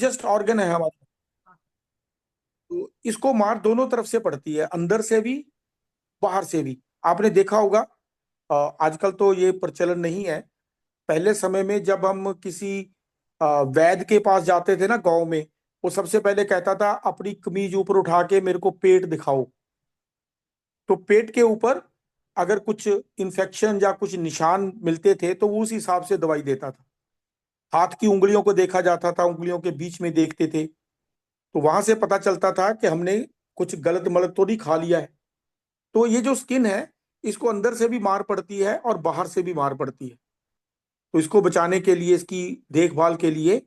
Largest organ है हमारा। तो इसको मार दोनों तरफ से पड़ती है, अंदर से भी बाहर से भी। आपने देखा होगा, आजकल तो ये प्रचलन नहीं है। पहले समय में जब हम किसी वैद्य के पास जाते थे ना गांव में, वो सबसे पहले कहता था अपनी कमीज ऊपर उठा के मेरे को पेट दिखाओ। तो पेट के ऊपर अगर कुछ इन्फेक्शन या कुछ निशान मिलते थे तो वो उस हिसाब से दवाई देता था। हाथ की उंगलियों को देखा जाता था, उंगलियों के बीच में देखते थे, तो वहां से पता चलता था कि हमने कुछ गलत मलत तो नहीं खा लिया है। तो ये जो स्किन है, इसको अंदर से भी मार पड़ती है और बाहर से भी मार पड़ती है। तो इसको बचाने के लिए, इसकी देखभाल के लिए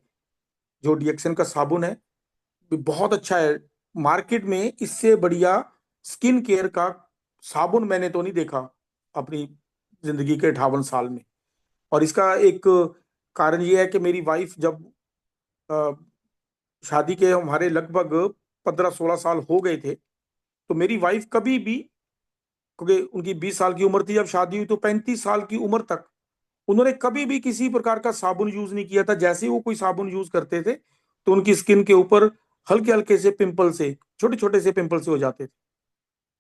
जो डिएक्सन का साबुन है ये बहुत अच्छा है। मार्केट में इससे बढ़िया स्किन केयर का साबुन मैंने तो नहीं देखा अपनी जिंदगी के 58 साल में। और इसका एक कारण ये है कि मेरी वाइफ जब अ, शादी के हमारे लगभग 15-16 साल हो गए थे, तो मेरी वाइफ कभी भी, क्योंकि उनकी 20 साल की उम्र थी जब शादी हुई, तो 35 साल की उम्र तक उन्होंने कभी भी किसी प्रकार का साबुन यूज नहीं किया था। जैसे ही वो कोई साबुन यूज करते थे तो उनकी स्किन के ऊपर हल्के हल्के से पिंपल से, छोटे छोटे से पिंपल से हो जाते थे।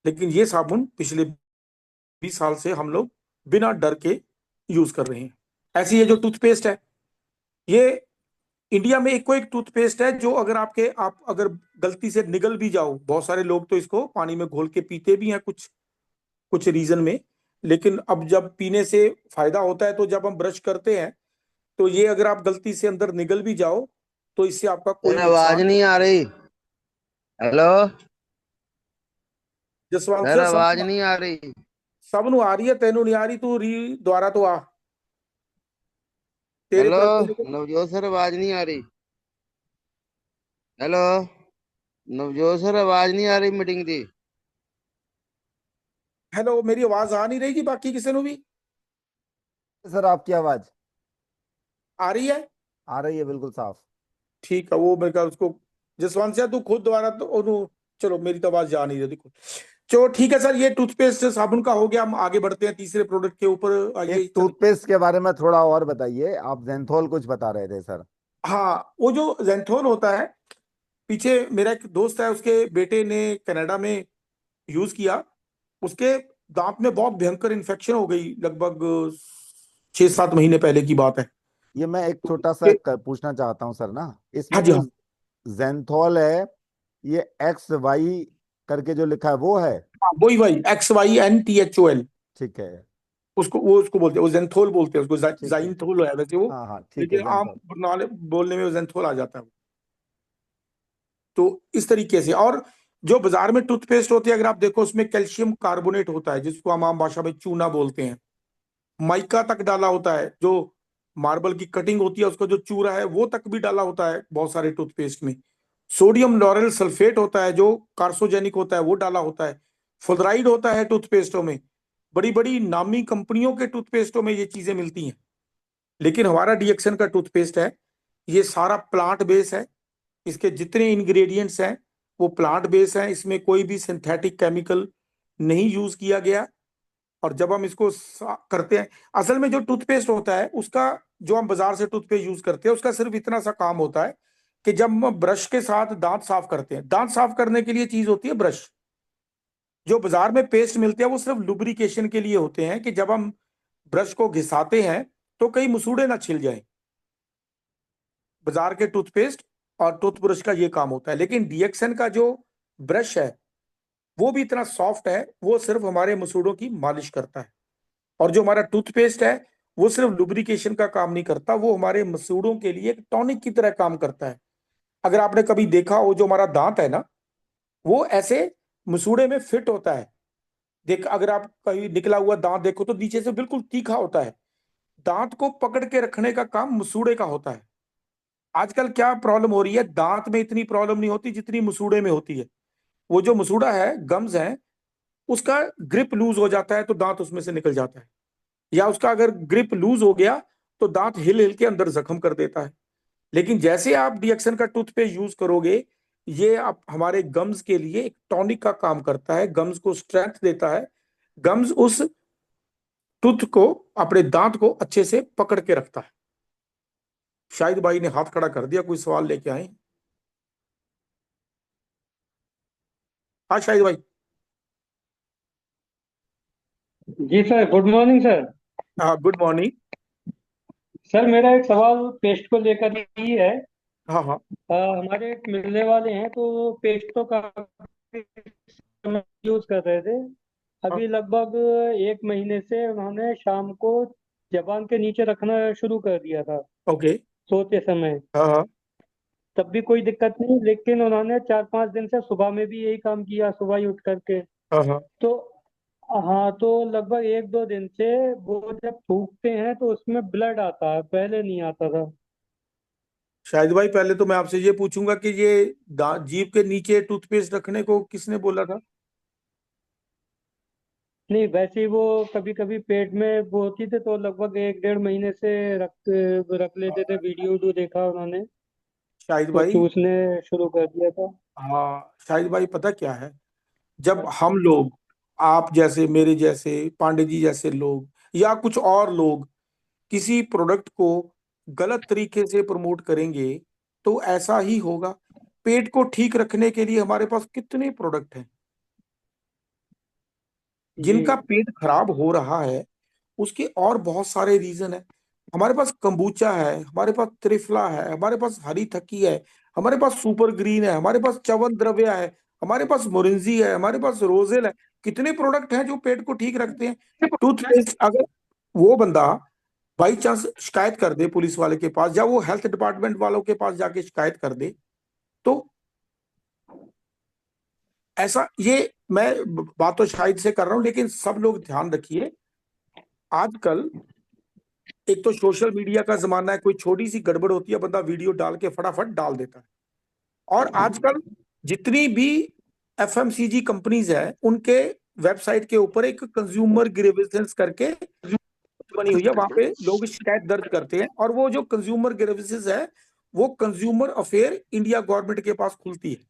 लेकिन ये साबुन पिछले 20 साल से हम लोग बिना डर के यूज कर रहे हैं। ऐसी ये जो टूथपेस्ट है, ये इंडिया में एक को एक टूथपेस्ट है जो अगर आप अगर गलती से निगल भी जाओ, बहुत सारे लोग तो इसको पानी में घोल के पीते भी हैं कुछ कुछ रीजन में। लेकिन अब जब पीने से फायदा होता है, तो जब हम ब्रश करते हैं तो ये अगर आप गलती से अंदर निगल भी जाओ तो इससे आपका कोई सर आवाज नुकसान। नहीं आ रही। हेलो। जसवंत सर से आवाज नहीं आ रही। सब नु आ रही है, तेनू नहीं आ रही, तू री द्वारा तो आ, तेरे हेलो। तरफ तेरे को। नवजोत सर आवाज नहीं आ रही। हेलो। नवजोत सर आवाज नहीं आ रही मीटिंग दी। हेलो, मेरी आवाज आ नहीं रहेगी बाकी किसी ਨੂੰ भी? सर आपकी आवाज आ रही है? आ रही है बिल्कुल साफ। ठीक है, वो मेरे का उसको जसवंत से तू खुद दोबारा तो चलो, मेरी तो आवाज जा नहीं रही, देखो। चलो ठीक है सर, ये टूथपेस्ट साबुन का हो गया। हम आगे बढ़ते हैं तीसरे प्रोडक्ट के ऊपर, आइए एक चल। टूथपेस्ट के बारे में थोड़ा और बताइए, आप जेंथोल कुछ बता रहे थे सर। हाँ, वो जो जेंथोल होता है, पीछे मेरा एक दोस्त है, उसके बेटे ने कनाडा में यूज किया। उसके दांत में बहुत भयंकर इन्फेक्शन हो गई, लगभग 6-7 महीने पहले की बात है। ये मैं एक छोटा सा उसके- पूछना चाहता हूँ सर ना, हाँ इसमें जी, जो हाँ। जेंथोल है, ये XY करके जो लिखा है वो है? हाँ, वही वही XYNTHOL। ठीक है। उसको बोलते हैं, वो जेंथोल बोलते हैं उसको, ठीक है। जाइंथोल है वैसे वो। हाँ हाँ ठीक है, लेकिन आम जेंथोल। बोलने में वो जेंथोल आ जाता है। तो इस तरीके से, और जो बाजार में टूथपेस्ट होती है अगर आप देखो, उसमें कैल्शियम कार्बोनेट होता है जिसको हम आम भाषा में चूना बोलते हैं। माइका तक डाला होता है, जो मार्बल की कटिंग होती है उसका जो चूरा है वो तक भी डाला होता है बहुत सारे टूथपेस्ट में। सोडियम लॉरेल सल्फेट होता है जो कार्सोजेनिक होता है, वो डाला होता है। फ्लोराइड होता है टूथपेस्टों में। बड़ी बड़ी नामी कंपनियों के टूथपेस्टों में ये चीजें मिलती हैं। लेकिन हमारा डीएक्सन का टूथपेस्ट है, ये सारा प्लांट बेस है। इसके जितने इंग्रेडिएंट्स हैं वो प्लांट बेस हैं, इसमें कोई भी सिंथेटिक केमिकल नहीं यूज किया गया। और जब हम इसको करते हैं, असल में जो टूथपेस्ट होता है उसका, जो हम बाजार से टूथपेस्ट यूज करते हैं उसका सिर्फ इतना सा काम होता है कि जब हम ब्रश के साथ दांत साफ करते हैं, दांत साफ करने के लिए चीज होती है ब्रश। जो बाजार में पेस्ट मिलते हैं वो सिर्फ लुब्रिकेशन के लिए होते हैं, कि जब हम ब्रश को घिसाते हैं तो कहीं मसूड़े ना छिल जाए। बाजार के टूथपेस्ट और टूथब्रश का ये काम होता है। लेकिन डीएक्सन का जो ब्रश है वो भी इतना सॉफ्ट है, वो सिर्फ हमारे मसूड़ों की मालिश करता है। और जो हमारा टूथपेस्ट है वो सिर्फ लुब्रिकेशन का काम नहीं करता, वो हमारे मसूड़ों के लिए एक टॉनिक की तरह काम करता है। अगर आपने कभी देखा हो, जो हमारा दांत है ना, वो ऐसे मसूड़े में फिट होता है। देख, अगर आप कहीं निकला हुआ दांत देखो तो नीचे से बिल्कुल तीखा होता है। दांत को पकड़ के रखने का काम मसूड़े का होता है। आजकल क्या प्रॉब्लम हो रही है, दांत में इतनी प्रॉब्लम नहीं होती जितनी मसूड़े में होती है। वो जो मसूड़ा है, गम्स है, उसका ग्रिप लूज हो जाता है तो दांत उसमें से निकल जाता है। या उसका अगर ग्रिप लूज हो गया तो दांत हिल हिल के अंदर जख्म कर देता है। लेकिन जैसे आप डीएक्सन का टूथपेस्ट यूज करोगे, ये आप हमारे गम्स के लिए एक टॉनिक का काम करता है, गम्स को स्ट्रेंथ देता है। गम्स उस टूथ को, अपने दांत को अच्छे से पकड़ के रखता है। शाहिद भाई ने हाथ खड़ा कर दिया, कोई सवाल लेके आए? हाँ शाहिद भाई। जी सर, गुड मॉर्निंग सर। हाँ गुड मॉर्निंग। सर मेरा एक सवाल पेस्ट को लेकर ही है। हाँ हाँ। हमारे एक मिलने वाले हैं तो वो पेस्ट तो काफी यूज कर रहे थे। हाँ, अभी लगभग 1 महीने से उन्होंने शाम को जबान के नीचे रखना शुरू कर दिया था ओके। सोते समय। हाँ हाँ। तब भी कोई दिक्कत नहीं, लेकिन उन्होंने 4-5 दिन से सुबह में भी यही काम किया, सुबह ही उठ करके। हाँ हाँ। तो हाँ, तो लगभग 1-2 दिन से वो जब थूकते हैं तो उसमें ब्लड आता है, पहले नहीं आता था। शाहिद भाई पहले तो मैं आपसे ये पूछूंगा कि ये जीभ के नीचे टूथपेस्ट रखने को किसने बोला था? नहीं, वैसे ही वो कभी कभी पेट में वो होती थे तो लगभग 1-1.5 महीने से रख रख लेते थे। वीडियो वीडियो देखा उन्होंने शाहिद तो भाई, चूसने शुरू कर दिया था। हाँ शाहिद भाई पता क्या है, जब हम लोग, आप जैसे मेरे जैसे पांडे जी जैसे लोग या कुछ और लोग किसी प्रोडक्ट को गलत तरीके से प्रमोट करेंगे तो ऐसा ही होगा। पेट को ठीक रखने के लिए हमारे पास कितने प्रोडक्ट हैं। जी। जिनका पेट खराब हो रहा है उसके और बहुत सारे रीजन है। हमारे पास कंबूचा है, हमारे पास त्रिफला है, हमारे पास हरी थकी है, हमारे पास सुपर ग्रीन है, हमारे पास च्यवन द्रव्य है, हमारे पास मोरिंजी है, हमारे पास रोजेल है। कितने प्रोडक्ट हैं जो पेट को ठीक रखते हैं। टूथपेस्ट अगर वो बंदा बाई चांस शिकायत कर दे पुलिस वाले के पास या वो हेल्थ डिपार्टमेंट वालों के पास जाके शिकायत कर दे तो ऐसा, ये मैं बात तो शायद से कर रहा हूं लेकिन सब लोग ध्यान रखिए। आजकल एक तो सोशल मीडिया का जमाना है, कोई छोटी सी गड़बड़ होती है बंदा वीडियो डाल के फटाफट डाल देता है। और आजकल जितनी भी एफएमसीजी कंपनीज है उनके वेबसाइट के ऊपर एक कंज्यूमर ग्रीवेंसेस करके बनी हुई है, वहां पे लोग शिकायत दर्ज करते हैं और वो जो कंज्यूमर ग्रीवेंसेस है वो कंज्यूमर अफेयर इंडिया गवर्नमेंट के पास खुलती है।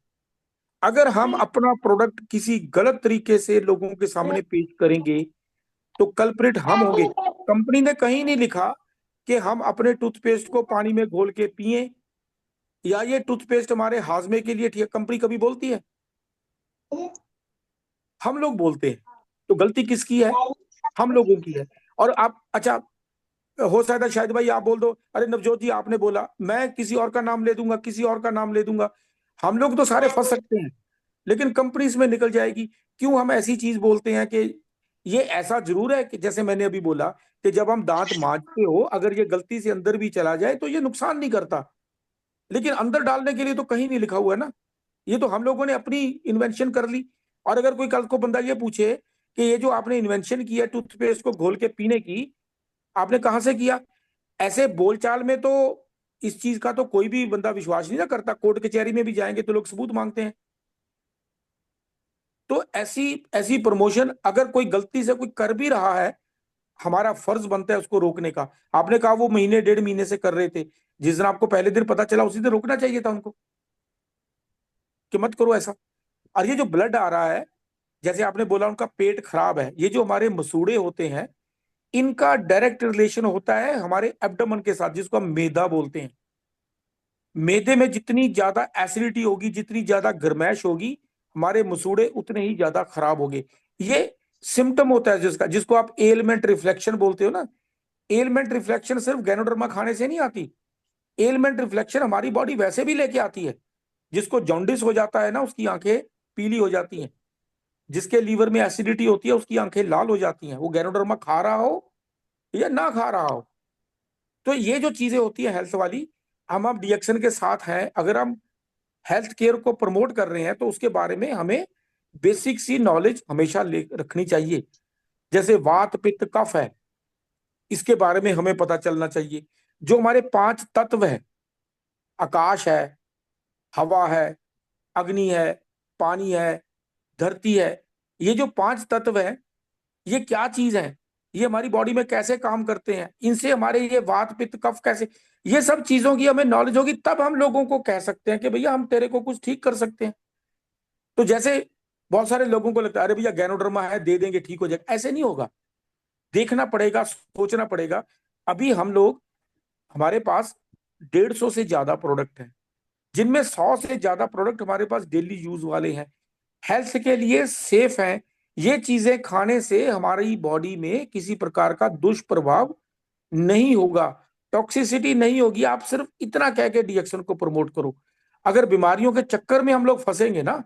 अगर हम अपना प्रोडक्ट किसी गलत तरीके से लोगों के सामने पेश करेंगे तो कल्प्रिट हम होंगे। कंपनी ने कहीं नहीं लिखा कि हम अपने टूथपेस्ट को पानी में घोल के पिए या ये टूथपेस्ट हमारे हाजमे के लिए ठीक है। कंपनी कभी बोलती है? हम लोग बोलते हैं। तो गलती किसकी है? हम लोगों की है। और आप अच्छा, हो सकता है शायद भाई आप बोल दो अरे नवजोत जी आपने बोला, मैं किसी और का नाम ले दूंगा, किसी और का नाम ले दूंगा, हम लोग तो सारे फंस सकते हैं। लेकिन कंपनी इसमें निकल जाएगी। क्यों हम ऐसी चीज बोलते हैं कि ये ऐसा जरूर है कि जैसे मैंने अभी बोला कि जब हम दांत मांजते हो अगर ये गलती से अंदर भी चला जाए तो ये नुकसान नहीं करता। लेकिन अंदर डालने के लिए तो कहीं नहीं लिखा हुआ है ना। ये तो हम लोगों ने अपनी इन्वेंशन कर ली। और अगर कोई कल को बंदा ये पूछे कि ये जो आपने इन्वेंशन की है टूथपेस्ट को घोल के पीने की, आपने कहाँ से किया, ऐसे बोलचाल में तो इस चीज का तो कोई भी बंदा विश्वास नहीं ना करता। कोर्ट कचहरी में भी जाएंगे तो लोग सबूत मांगते हैं। तो ऐसी ऐसी प्रमोशन अगर कोई गलती से कोई कर भी रहा है, हमारा फर्ज बनता है उसको रोकने का। आपने कहा वो महीने 1.5 महीने से कर रहे थे, जिस दिन आपको पहले दिन पता चला उसी दिन रोकना चाहिए था उनको कि मत करो ऐसा। और ये जो ब्लड आ रहा है, जैसे आपने बोला उनका पेट खराब है, ये जो हमारे मसूड़े होते हैं इनका डायरेक्ट रिलेशन होता है हमारे एब्डोमेन के साथ जिसको हम मेदा बोलते हैं। मैदे में जितनी ज्यादा एसिडिटी होगी, जितनी ज्यादा गर्मैश होगी, हमारे मसूड़े उतने ही ज्यादा खराब होंगे। ये सिम्टम होता है जिसका, जिसको आप एलमेंट रिफ्लेक्शन बोलते हो ना। एलमेंट रिफ्लेक्शन सिर्फ गैनोडर्मा खाने से नहीं आती। एलमेंट रिफ्लेक्शन हमारी बॉडी वैसे भी लेके आती है। जिसको जॉन्डिस हो जाता है ना उसकी आंखें पीली हो जाती हैं। जिसके लीवर में एसिडिटी होती है उसकी आंखें लाल हो जाती हैं, वो गैनोडर्मा खा रहा हो या ना खा रहा हो। तो ये जो चीजें होती है हेल्थ वाली, हम अब डिएक्शन के साथ हैं। अगर हम हेल्थ केयर को प्रमोट कर रहे हैं तो उसके बारे में हमें बेसिक सी नॉलेज हमेशा ले रखनी चाहिए। जैसे वात पित्त कफ है, इसके बारे में हमें पता चलना चाहिए। जो हमारे 5 तत्व है, आकाश है, हवा है, अग्नि है, पानी है, धरती है, ये जो 5 तत्व है ये क्या चीज है, ये हमारी बॉडी में कैसे काम करते हैं, इनसे हमारे ये वात पित्त कफ कैसे, ये सब चीजों की हमें नॉलेज होगी तब हम लोगों को कह सकते हैं कि भैया हम तेरे को कुछ ठीक कर सकते हैं। तो जैसे बहुत सारे लोगों को लगता है अरे भैया गैनोडर्मा है दे देंगे ठीक हो जाएगा, ऐसे नहीं होगा। देखना पड़ेगा, सोचना पड़ेगा। अभी हम लोग, हमारे पास 150 से ज्यादा प्रोडक्ट हैं जिनमें 100 से ज्यादा प्रोडक्ट हमारे पास डेली यूज वाले हैं। हेल्थ के लिए सेफ हैं। ये चीजें खाने से हमारी बॉडी में किसी प्रकार का दुष्प्रभाव नहीं होगा, टॉक्सिसिटी नहीं होगी। आप सिर्फ इतना कह के डीएक्सन को प्रमोट करो। अगर बीमारियों के चक्कर में हम लोग फंसेंगे ना,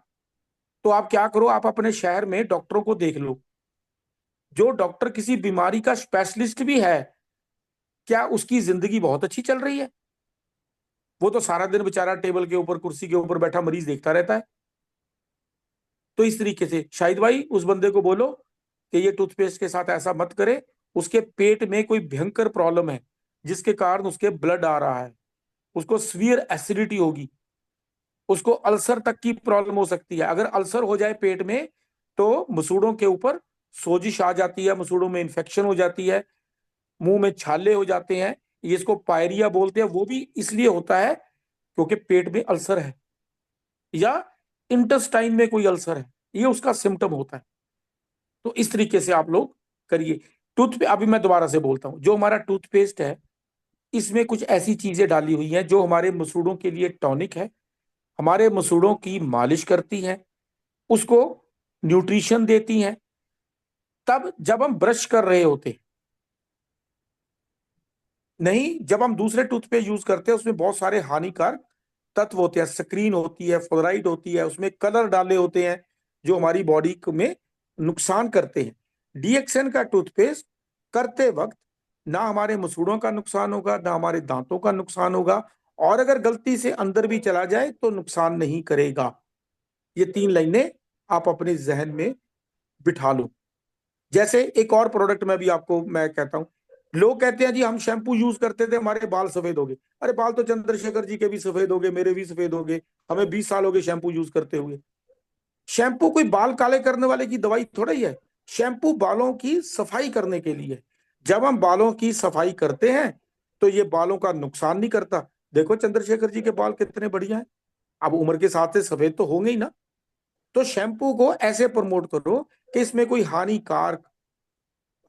तो आप क्या करो, आप अपने शहर में डॉक्टरों को देख लो। जो डॉक्टर किसी बीमारी का स्पेशलिस्ट भी है, क्या उसकी जिंदगी बहुत अच्छी चल रही है? वो तो सारा दिन बेचारा टेबल के ऊपर, कुर्सी के ऊपर बैठा मरीज देखता रहता है। तो इस तरीके से शाहिद भाई उस बंदे को बोलो कि ये टूथपेस्ट के साथ ऐसा मत करे। उसके पेट में कोई भयंकर प्रॉब्लम है जिसके कारण उसके ब्लड आ रहा है, उसको सीवियर एसिडिटी होगी, उसको अल्सर तक की प्रॉब्लम हो सकती है। अगर अल्सर हो जाए पेट में तो मसूड़ों के ऊपर सोजिश आ जाती है, मसूड़ों में इंफेक्शन हो जाती है, मुंह में छाले हो जाते हैं। ये इसको पायरिया बोलते हैं। वो भी इसलिए होता है क्योंकि पेट में अल्सर है या इंटेस्टाइन में कोई अल्सर है, ये उसका सिम्टम होता है। तो इस तरीके से आप लोग करिए। अभी मैं दोबारा से बोलता हूं, जो हमारा टूथपेस्ट है इसमें कुछ ऐसी चीजें डाली हुई हैं जो हमारे मसूड़ों के लिए टॉनिक है, हमारे मसूड़ों की मालिश करती है, उसको न्यूट्रिशन देती हैं। तब जब हम ब्रश कर रहे होते, नहीं, जब हम दूसरे टूथपेस्ट यूज करते हैं उसमें बहुत सारे हानिकारक तत्व होते हैं, स्क्रीन होती है, फ्लोराइड होती है, उसमें कलर डाले होते हैं जो हमारी बॉडी में नुकसान करते हैं। डीएक्सएन का टूथपेस्ट करते वक्त ना हमारे मसूड़ों का नुकसान होगा, ना हमारे दांतों का नुकसान होगा, और अगर गलती से अंदर भी चला जाए तो नुकसान नहीं करेगा। ये 3 लाइनें आप अपने जहन में बिठा लो। जैसे एक और प्रोडक्ट में भी आपको मैं कहता हूं, लोग कहते हैं जी हम शैम्पू यूज करते थे हमारे बाल सफेद हो गए। अरे बाल तो चंद्रशेखर जी के भी सफेद हो गए, मेरे भी सफेद हो गए, हमें 20 साल हो गए शैम्पू यूज करते हुए। शैम्पू कोई बाल काले करने वाले की दवाई थोड़ा ही है। शैम्पू बालों की सफाई करने के लिए है। जब हम बालों की सफाई करते हैं तो ये बालों का नुकसान नहीं करता। देखो चंद्रशेखर जी के बाल कितने बढ़िया हैं। अब उम्र के साथ से सफेद तो होंगे ही ना। तो शैम्पू को ऐसे प्रमोट करो कि इसमें कोई हानिकारक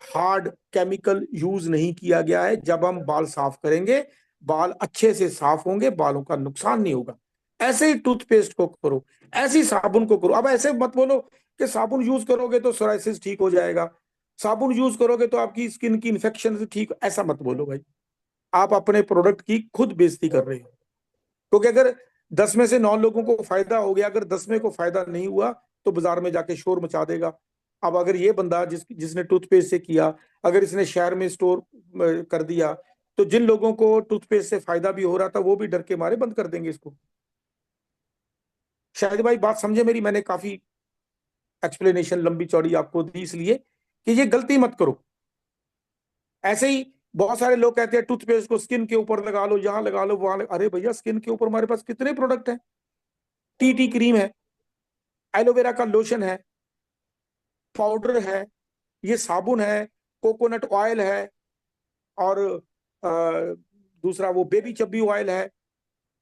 हार्ड केमिकल यूज नहीं किया गया है। जब हम बाल साफ करेंगे, बाल अच्छे से साफ होंगे, बालों का नुकसान नहीं होगा। ऐसे ही टूथपेस्ट को करो, ऐसी साबुन को करो। अब ऐसे मत बोलो कि साबुन यूज करोगे तो सोराइसिस ठीक हो जाएगा, साबुन यूज करोगे तो आपकी स्किन की इन्फेक्शन से ठीक, ऐसा मत बोलो भाई। आप अपने प्रोडक्ट की खुद बेइज्जती कर रहे हो। क्योंकि अगर 10 में से 9 लोगों को फायदा हो गया, अगर 10वें को फायदा नहीं हुआ तो बाजार में जाके शोर मचा देगा। अब अगर ये बंदा जिसने टूथपेस्ट से किया, अगर इसने शहर में स्टोर कर दिया, तो जिन लोगों को टूथपेस्ट से फायदा भी हो रहा था वो भी डर के मारे बंद कर देंगे इसको। शायद भाई बात समझे मेरी, मैंने काफी एक्सप्लेनेशन लंबी चौड़ी आपको दी इसलिए कि ये गलती मत करो। ऐसे ही बहुत सारे लोग कहते हैं टूथपेस्ट को स्किन के ऊपर लगा लो, यहां लगा लो, वहां अरे भैया स्किन के ऊपर हमारे पास कितने प्रोडक्ट हैं। टी क्रीम है, एलोवेरा का लोशन है, पाउडर है, ये साबुन है, कोकोनट ऑयल है, और दूसरा वो बेबी चब्बी ऑयल है।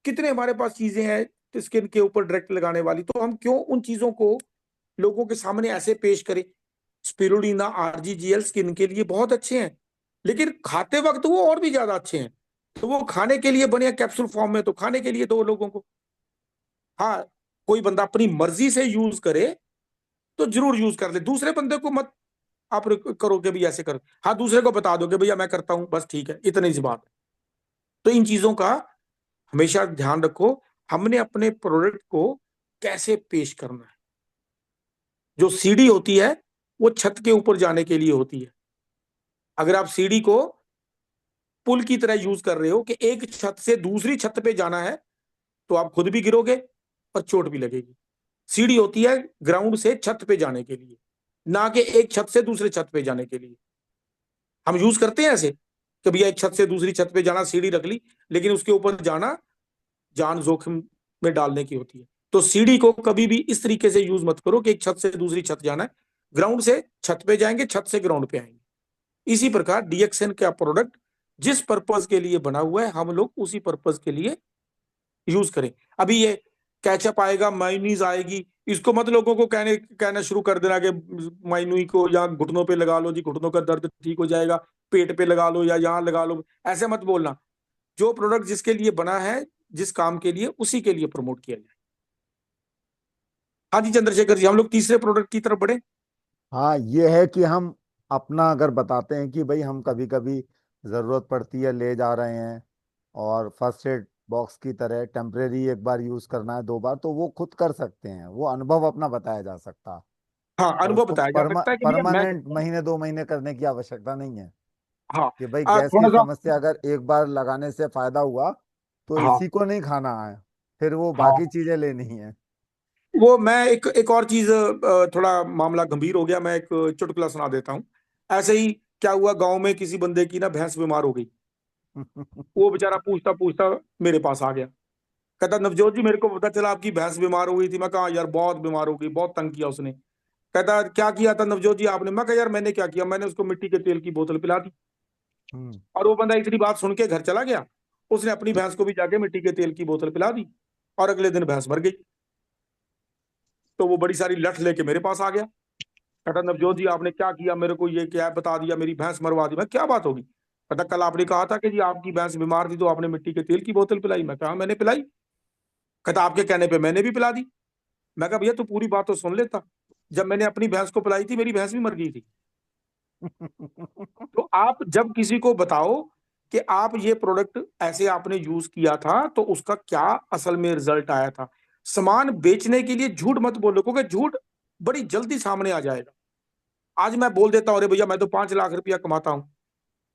कितने हमारे पास चीजें हैं तो स्किन के ऊपर डायरेक्ट लगाने वाली। तो हम क्यों उन चीजों को लोगों के सामने ऐसे पेश करें। स्पिरुलिना, आरजीजीएल स्किन के लिए बहुत अच्छे हैं, लेकिन खाते वक्त वो और भी ज्यादा अच्छे हैं। तो वो खाने के लिए बने कैप्सूल फॉर्म में, तो खाने के लिए दो लोगों को। हाँ, कोई बंदा अपनी मर्जी से यूज करे तो जरूर यूज कर ले, दूसरे बंदे को मत आप करोगे भी ऐसे करो। हाँ, दूसरे को बता दोगे भैया मैं करता हूं, बस ठीक है, इतनी सी बात। तो इन चीजों का हमेशा ध्यान रखो। हमने अपने प्रोडक्ट को कैसे पेश करना है। जो सीढ़ी होती है वो छत के ऊपर जाने के लिए होती है। अगर आप सीढ़ी को पुल की तरह यूज कर रहे हो कि एक छत से दूसरी छत पे जाना है, तो आप खुद भी गिरोगे और चोट भी लगेगी। सीढ़ी होती है ग्राउंड से छत पे जाने के लिए, ना कि एक छत से दूसरे छत पे जाने के लिए। हम यूज करते हैं ऐसे कि भैया एक छत से दूसरी छत पे जाना, सीढ़ी रख ली, लेकिन उसके ऊपर जाना जान जोखिम में डालने की होती है। तो सीढ़ी को कभी भी इस तरीके से यूज मत करो कि एक छत से दूसरी छत जाना है। ग्राउंड से छत पे जाएंगे, छत से ग्राउंड पे आएंगे। इसी प्रकार डीएक्सएन का प्रोडक्ट जिस पर्पज के लिए बना हुआ है हम लोग उसी पर्पज के लिए यूज करें। अभी ये कैचअप आएगा, मायोनीज आएगी, इसको मत लोगों को कहना शुरू कर देना कि मायोनी को या घुटनों पे लगा लो जी, घुटनों का दर्द ठीक हो जाएगा, पेट पे लगा लो या यहाँ लगा लो, ऐसे मत बोलना। जो प्रोडक्ट जिसके लिए बना है, जिस काम के लिए, उसी के लिए प्रमोट किया जाए। हाँ जी चंद्रशेखर जी, हम लोग तीसरे प्रोडक्ट की तरफ बढ़े। हाँ, ये है कि हम अपना अगर बताते हैं कि भाई हम कभी कभी जरूरत पड़ती है ले जा रहे हैं, और फर्स्ट एड बॉक्स की तरह टेम्परेरी एक बार यूज करना है, 2 बार तो वो खुद कर सकते हैं, वो अनुभव अपना बताया जा सकता है। हाँ, और अनुभव उसको बताया जा सकता है कि भैया मैं परमानेंट करता हूँ। महीने 2 महीने करने की आवश्यकता नहीं है। हाँ, कि भाई गैस की थोड़ा सा। समस्या अगर एक बार लगाने से फायदा हुआ तो हाँ इसी को नहीं खाना है, फिर वो बाकी हाँ, चीजें लेनी है। वो मैं एक एक और चीज, थोड़ा मामला गंभीर हो गया, मैं एक चुटकुला सुना देता हूँ। ऐसे ही क्या हुआ, गांव में किसी बंदे की ना भैंस बीमार हो गई। वो बेचारा पूछता पूछता मेरे पास आ गया। कहता, नवजोत जी मेरे को पता चला आपकी भैंस बीमार हो गई थी। मैं कहा यार बहुत बीमार हो गई, बहुत तंग किया उसने। कहता क्या किया था नवजोत जी आपने? मैं कहा यार मैंने क्या किया, मैंने उसको मिट्टी के तेल की बोतल पिला दी। हम्म। और वो बंदा इतनी बात सुन के घर चला गया। उसने अपनी भैंस को भी जाके मिट्टी के तेल की बोतल पिला दी, और अगले दिन भैंस मर गई। तो वो बड़ी सारी लठ लेके मेरे पास आ गया। कहता नवजोत जी आपने क्या किया, मेरे को ये क्या बता दिया, मेरी भैंस मरवा दी। मैं क्या बात होगी? कहता कल आपने कहा था कि जी आपकी भैंस बीमार थी तो आपने मिट्टी के तेल की बोतल पिलाई। मैं कहा मैंने पिलाई। कहता आपके कहने पे मैंने भी पिला दी। मैं कहा भैया तू पूरी बात तो सुन लेता। जब मैंने अपनी भैंस को पिलाई थी मेरी भैंस भी मर गई थी। तो आप जब किसी को बताओ कि आप ये प्रोडक्ट ऐसे आपने यूज किया था तो उसका क्या असल में रिजल्ट आया था। सामान बेचने के लिए झूठ मत बोलो, क्योंकि झूठ बड़ी जल्दी सामने आ जाएगा। आज मैं बोल देता हूँ अरे भैया मैं तो 5 लाख रुपया कमाता हूँ।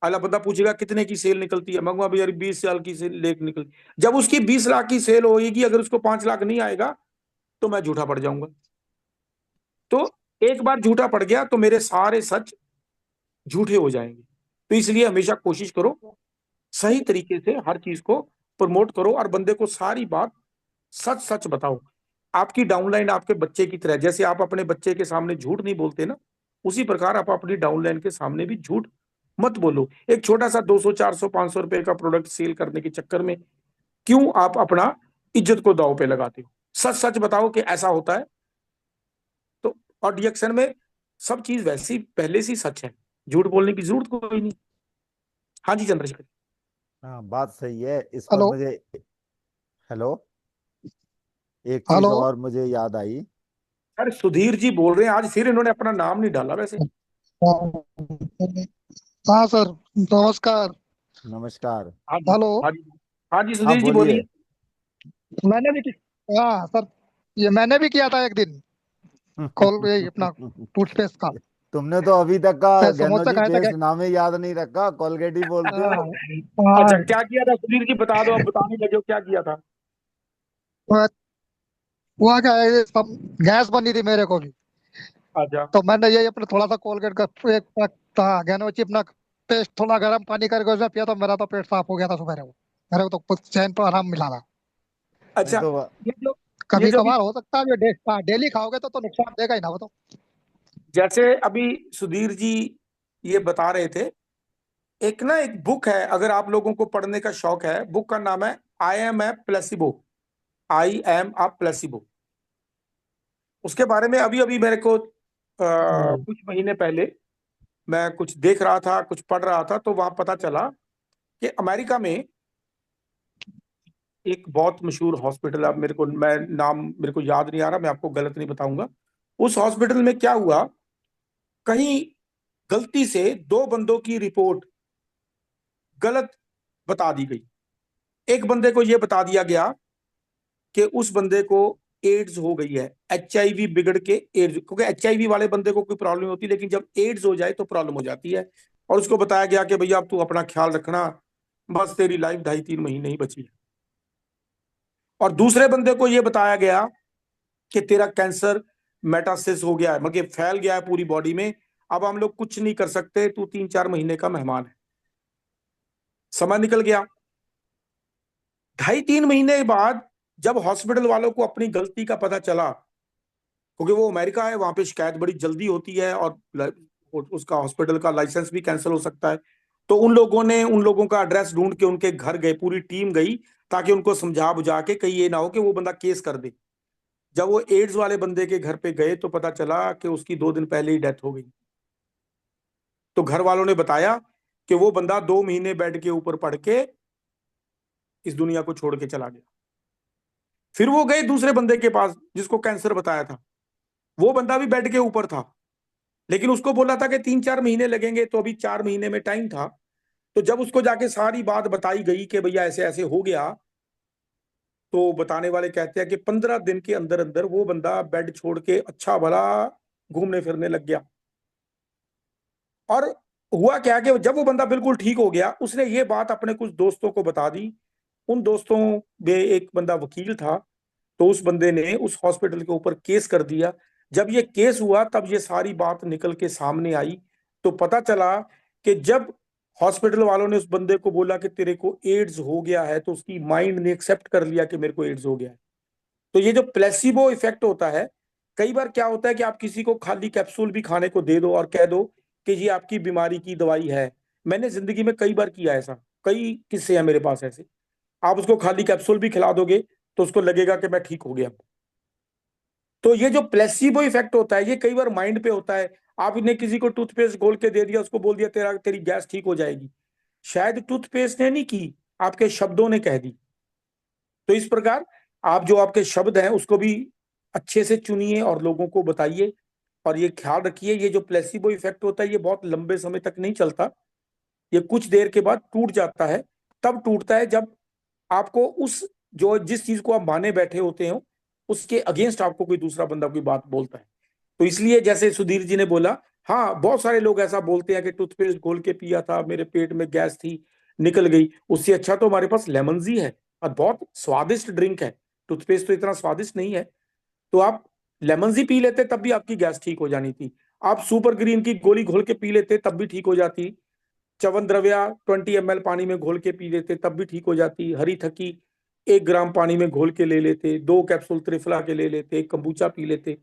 अगला बंदा पूछेगा कितने की सेल निकलती है, मैं भैया 20 साल की सेल लेक निकलती। जब उसकी 20 लाख की सेल होगी, अगर उसको 5 लाख नहीं आएगा तो मैं झूठा पड़ जाऊंगा। तो एक बार झूठा पड़ गया तो मेरे सारे सच झूठे हो जाएंगे। तो इसलिए हमेशा कोशिश करो सही तरीके से हर चीज को प्रमोट करो, और बंदे को सारी बात सच सच बताओ। आपकी डाउनलाइन आपके बच्चे की तरह, जैसे आप अपने बच्चे के सामने झूठ नहीं बोलते ना, उसी प्रकार आप अपनी डाउनलाइन के सामने भी झूठ मत बोलो। एक छोटा सा 200 400 500 रुपए का प्रोडक्ट सेल करने के चक्कर में क्यों आप अपना इज्जत को दांव पे लगाते हो? सच सच बताओ कि ऐसा होता है। तो और रिएक्शन में सब चीज वैसी पहले से ही सच है, झूठ बोलने की जरूरत कोई नहीं। हाँ जी चंद्रशेखर। हाँ, बात सही है। इस पर हेलो। मुझे, हेलो, एक चीज हेलो। और मुझे याद आई। अरे सुधीर जी बोल रहे हैं, आज फिर इन्होंने अपना नाम नहीं डाला वैसे। हाँ सर, नमस्कार। नमस्कार। हाँ जी, हेलो। हाँ जी, हाँ जी हाँ, सुधीर जी बोलिए। बोलिए। मैंने भी हाँ सर, ये मैंने भी किया था एक दिन कॉल, ये अपना टूथपेस्ट का। तुमने तो अभी तक का ज्ञानो समोसा जी खाया था क्या? पेस्ट नाम ही याद नहीं रखा, कोलगेट ही बोलते हाँ, हो। अच्छा हाँ, क्या किया था सुधीर जी, बता दो, अब बताने लगे हो क्या किया था। वो- हुआ क्या है, ये गैस बनी थी मेरे को भी। अच्छा तो मैंने यही अपने थोड़ा सा कोलगेट का एक पैक था ज्ञानोची अपना पेस्ट, थोड़ा गर्म पानी करके उसमें पिया तो मेरा तो पेट साफ हो गया था सुबह को। मेरे को तो कुछ चैन पर आराम मिला था। नहीं अच्छा। तो ये जो ये कभी जो भी कभार हो सकता है, डेली खाओगे तो नुकसान देगा ही ना वो तो। जैसे अभी सुधीर जी ये बता रहे थे, एक ना एक बुक है, अगर आप लोगों को पढ़ने का शौक है, बुक का नाम है I am a placebo. I am a placebo. उसके बारे में अभी अभी मेरे को कुछ महीने पहले मैं कुछ देख रहा था, कुछ पढ़ रहा था, तो वहां पता चला कि अमेरिका में एक बहुत मशहूर हॉस्पिटल, अब मेरे को मैं नाम मेरे को याद नहीं आ रहा, मैं आपको गलत नहीं बताऊंगा। उस हॉस्पिटल में क्या हुआ, कहीं गलती से 2 बंदों की रिपोर्ट गलत बता दी गई। एक बंदे को यह बता दिया गया कि उस बंदे को एड्स हो गई है, HIV बिगड़ के एड्स, क्योंकि HIV वाले बंदे को कोई प्रॉब्लम नहीं होती, लेकिन जब एड्स हो जाए तो प्रॉब्लम हो जाती है। और उसको बताया गया कि भैया अब तू अपना ख्याल रखना, बस तेरी लाइफ 2.5-3 महीने ही बची है। और दूसरे बंदे को यह बताया गया कि तेरा कैंसर मेटासिस हो गया है, मतलब फैल गया है पूरी बॉडी में, अब हम लोग कुछ नहीं कर सकते, तू 3-4 महीने का मेहमान है। समय निकल गया। 2.5-3 महीने बाद जब हॉस्पिटल वालों को अपनी गलती का पता चला, क्योंकि वो अमेरिका है, वहां पे शिकायत बड़ी जल्दी होती है, और उसका हॉस्पिटल का लाइसेंस भी कैंसिल हो सकता है। तो उन लोगों ने उन लोगों का एड्रेस ढूंढ के उनके घर गए, पूरी टीम गई, ताकि उनको समझा बुझा के कहीं ये ना हो कि वो बंदा केस कर दे। जब वो एड्स वाले बंदे के घर पे गए तो पता चला कि उसकी 2 दिन पहले ही डेथ हो गई। तो घर वालों ने बताया कि वो बंदा 2 महीने बेड के ऊपर पड़ के इस दुनिया को छोड़ के चला गया। फिर वो गए दूसरे बंदे के पास जिसको कैंसर बताया था। वो बंदा भी बेड के ऊपर था, लेकिन उसको बोला था कि 3-4 महीने लगेंगे, तो अभी 4 महीने में टाइम था। तो जब उसको जाके सारी बात बताई गई कि भैया ऐसे ऐसे हो गया, तो बताने वाले कहते हैं कि 15 दिन के अंदर अंदर वो बंदा बेड छोड़ के अच्छा भला घूमने फिरने लग गया। और हुआ क्या कि जब वो बंदा बिल्कुल ठीक हो गया, उसने ये बात अपने कुछ दोस्तों को बता दी। उन दोस्तों में एक बंदा वकील था, तो उस बंदे ने उस हॉस्पिटल के ऊपर केस कर दिया। जब ये केस हुआ तब ये सारी बात निकल के सामने आई। तो पता चला कि जब हॉस्पिटल वालों ने उस बंदे को बोला कि तेरे को एड्स हो गया है, तो उसकी माइंड ने एक्सेप्ट कर लिया कि मेरे को एड्स हो गया है। तो ये जो प्लेसिबो इफेक्ट होता है, कई बार क्या होता है कि आप किसी को खाली कैप्सूल भी खाने को दे दो और कह दो कि ये आपकी बीमारी की दवाई है। मैंने जिंदगी में कई बार किया ऐसा, कई किस्से हैं मेरे पास ऐसे। आप उसको खाली कैप्सूल भी खिला दोगे तो उसको लगेगा कि मैं ठीक हो गया। तो ये जो प्लेसिबो इफेक्ट होता है, ये कई बार माइंड पे होता है। आपने किसी को टूथपेस्ट घोल के दे दिया, उसको बोल दिया तेरी गैस ठीक हो जाएगी। शायद टूथपेस्ट ने नहीं की, आपके शब्दों ने कह दी। तो इस प्रकार आप जो आपके शब्द हैं उसको भी अच्छे से चुनिए और लोगों को बताइए। और ये ख्याल रखिए, ये जो प्लेसिबो इफेक्ट होता है ये बहुत लंबे समय तक नहीं चलता, ये कुछ देर के बाद टूट जाता है। तब टूटता है जब आपको उस जो जिस चीज को आप माने बैठे होते हो उसके अगेंस्ट आपको कोई दूसरा बंदा कोई बात बोलता है। तो इसलिए जैसे सुधीर जी ने बोला, हाँ बहुत सारे लोग ऐसा बोलते हैं कि टूथपेस्ट घोल के पिया था, मेरे पेट में गैस थी, निकल गई। उससे अच्छा तो हमारे पास लेमन जी है और बहुत स्वादिष्ट ड्रिंक है। टूथपेस्ट तो इतना स्वादिष्ट नहीं है, तो आप लेमन जी पी लेते तब भी आपकी गैस ठीक हो जानी थी। आप सुपर ग्रीन की गोली घोल के पी लेते तब भी ठीक हो जाती। च्यवनद्रव्या 20 ml पानी में घोल के पी लेते तब भी ठीक हो जाती। हरी थकी 1 ग्राम पानी में घोल के ले लेते, 2 कैप्सूल त्रिफला के ले लेते, कंबूचा पी लेते,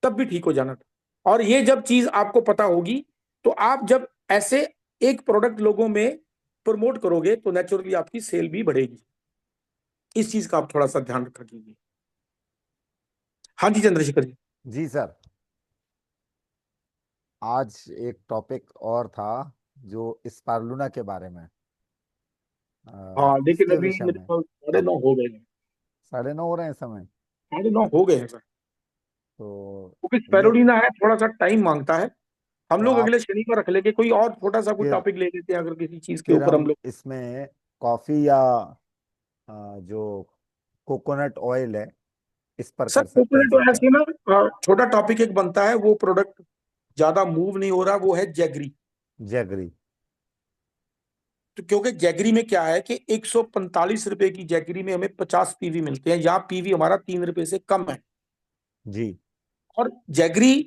तब भी ठीक हो जाना था। और ये जब चीज आपको पता होगी, तो आप जब ऐसे एक प्रोडक्ट लोगों में प्रमोट करोगे तो नेचुरली आपकी सेल भी बढ़ेगी। इस चीज का आप थोड़ा सा ध्यान रखा कीजिए। हाँ जी चंद्रशेखर जी। जी सर, आज एक टॉपिक और था जो स्पारुलिना के बारे में, हाँ लेकिन उसके अभी विषय मेरे में। पास अब 9:30 हो गए हैं। 9:30 हो रहे हैं समय, 9:30 हो गए हैं सर। तो क्योंकि ये स्पेरुलिना है, थोड़ा सा टाइम मांगता है। हम तो लोग आप अगले शनिवार रख लेंगे, कोई और छोटा सा कोई फिर टॉपिक ले लेते हैं अगर किसी चीज के फिर ऊपर हम हम लोग। इसमें कॉफी या जो कोकोनट ऑयल है इस पर सर कर सकते हैं कोकोनट ऑयल चर्चा। से ना छोटा टॉपिक एक बनता है, वो प्रोडक्ट ज्यादा मूव नहीं हो रहा, वो है जैगरी। जैगरी। तो क्योंकि जैगरी में क्या है कि 145 रुपए की जैगरी में हमें 50 पीवी मिलते हैं, यहाँ पीवी हमारा 3 रुपए से कम है। जी। और जैगरी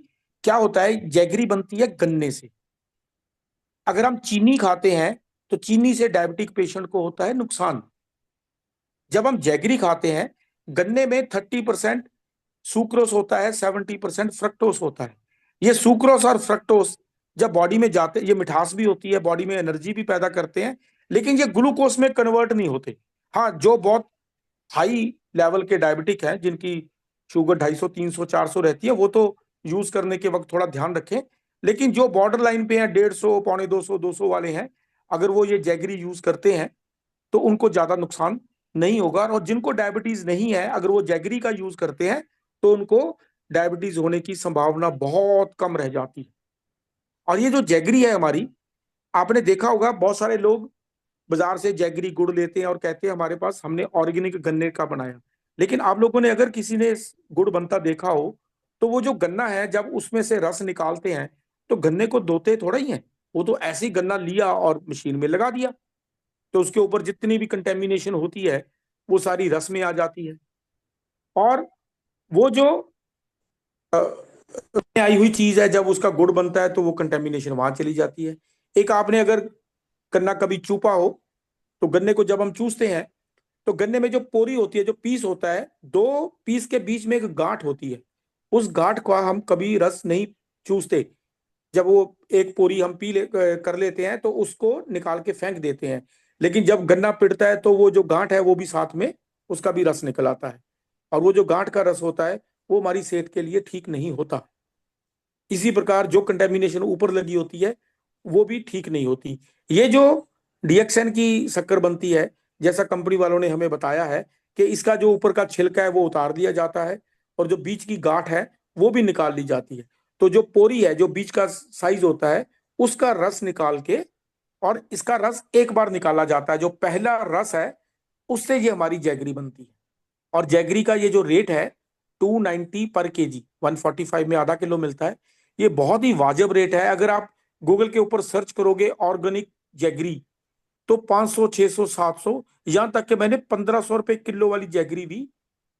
क्या होता है, जैगरी बनती है गन्ने से। अगर हम चीनी खाते हैं तो चीनी से डायबिटिक पेशेंट को होता है नुकसान। जब हम जैगरी खाते हैं, गन्ने में 30% सुक्रोस होता है, 70% फ्रक्टोस होता है। ये सुक्रोस और फ्रक्टोस जब बॉडी में जाते, ये मिठास भी होती है, बॉडी में एनर्जी भी पैदा करते हैं, लेकिन ये ग्लूकोज में कन्वर्ट नहीं होते। हाँ, जो बहुत हाई लेवल के डायबिटिक हैं, जिनकी शुगर 250, 300, 400 रहती है, वो तो यूज करने के वक्त थोड़ा ध्यान रखें। लेकिन जो बॉर्डर लाइन पे हैं, 150, 250, 200 वाले हैं, अगर वो ये जैगरी यूज करते हैं तो उनको ज्यादा नुकसान नहीं होगा। और जिनको डायबिटीज नहीं है, अगर वो जैगरी का यूज करते हैं तो उनको डायबिटीज होने की संभावना बहुत कम रह जाती है। और ये जो जैगरी है हमारी, आपने देखा होगा बहुत सारे लोग बाजार से जैगरी गुड़ लेते हैं और कहते हैं हमारे पास, हमने ऑर्गेनिक गन्ने का बनाया। लेकिन आप लोगों ने अगर किसी ने गुड़ बनता देखा हो, तो वो जो गन्ना है जब उसमें से रस निकालते हैं तो गन्ने को धोते थोड़ा ही है, वो तो ऐसे ही गन्ना लिया और मशीन में लगा दिया, तो उसके ऊपर जितनी भी कंटेमिनेशन होती है वो सारी रस में आ जाती है। और वो जो आई हुई चीज है, जब उसका गुड़ बनता है तो वो कंटेमिनेशन वहां चली जाती है। एक आपने अगर गन्ना कभी चूपा हो, तो गन्ने को जब हम चूसते हैं तो गन्ने में जो पोरी होती है, जो पीस होता है, 2 पीस के बीच में एक गांठ होती है। उस गांठ को हम कभी रस नहीं चूसते। जब वो एक पोरी हम पी ले कर लेते हैं तो उसको निकाल के फेंक देते हैं। लेकिन जब गन्ना पिटता है तो वो जो गांठ है वो भी साथ में उसका भी रस निकल आता है। और वो जो गांठ का रस होता है वो हमारी सेहत के लिए ठीक नहीं होता। इसी प्रकार जो कंटेमिनेशन ऊपर लगी होती है वो भी ठीक नहीं होती। ये जो डीएक्सएन की शक्कर बनती है, जैसा कंपनी वालों ने हमें बताया है कि इसका जो ऊपर का छिलका है वो उतार दिया जाता है और जो बीच की गांठ है वो भी निकाल ली जाती है। तो जो पोरी है, जो बीच का साइज होता है, उसका रस निकाल के, और इसका रस एक बार निकाला जाता है, जो पहला रस है उससे ये हमारी जैगरी बनती है। और जैगरी का ये जो रेट है 290 पर केजी, 145 में आधा किलो मिलता है। ये बहुत ही वाजिब रेट है। अगर आप गूगल के ऊपर सर्च करोगे ऑर्गेनिक जैगरी, तो 500, 600, 700, यहां तक कि मैंने 1500 रुपए किलो वाली जैगरी भी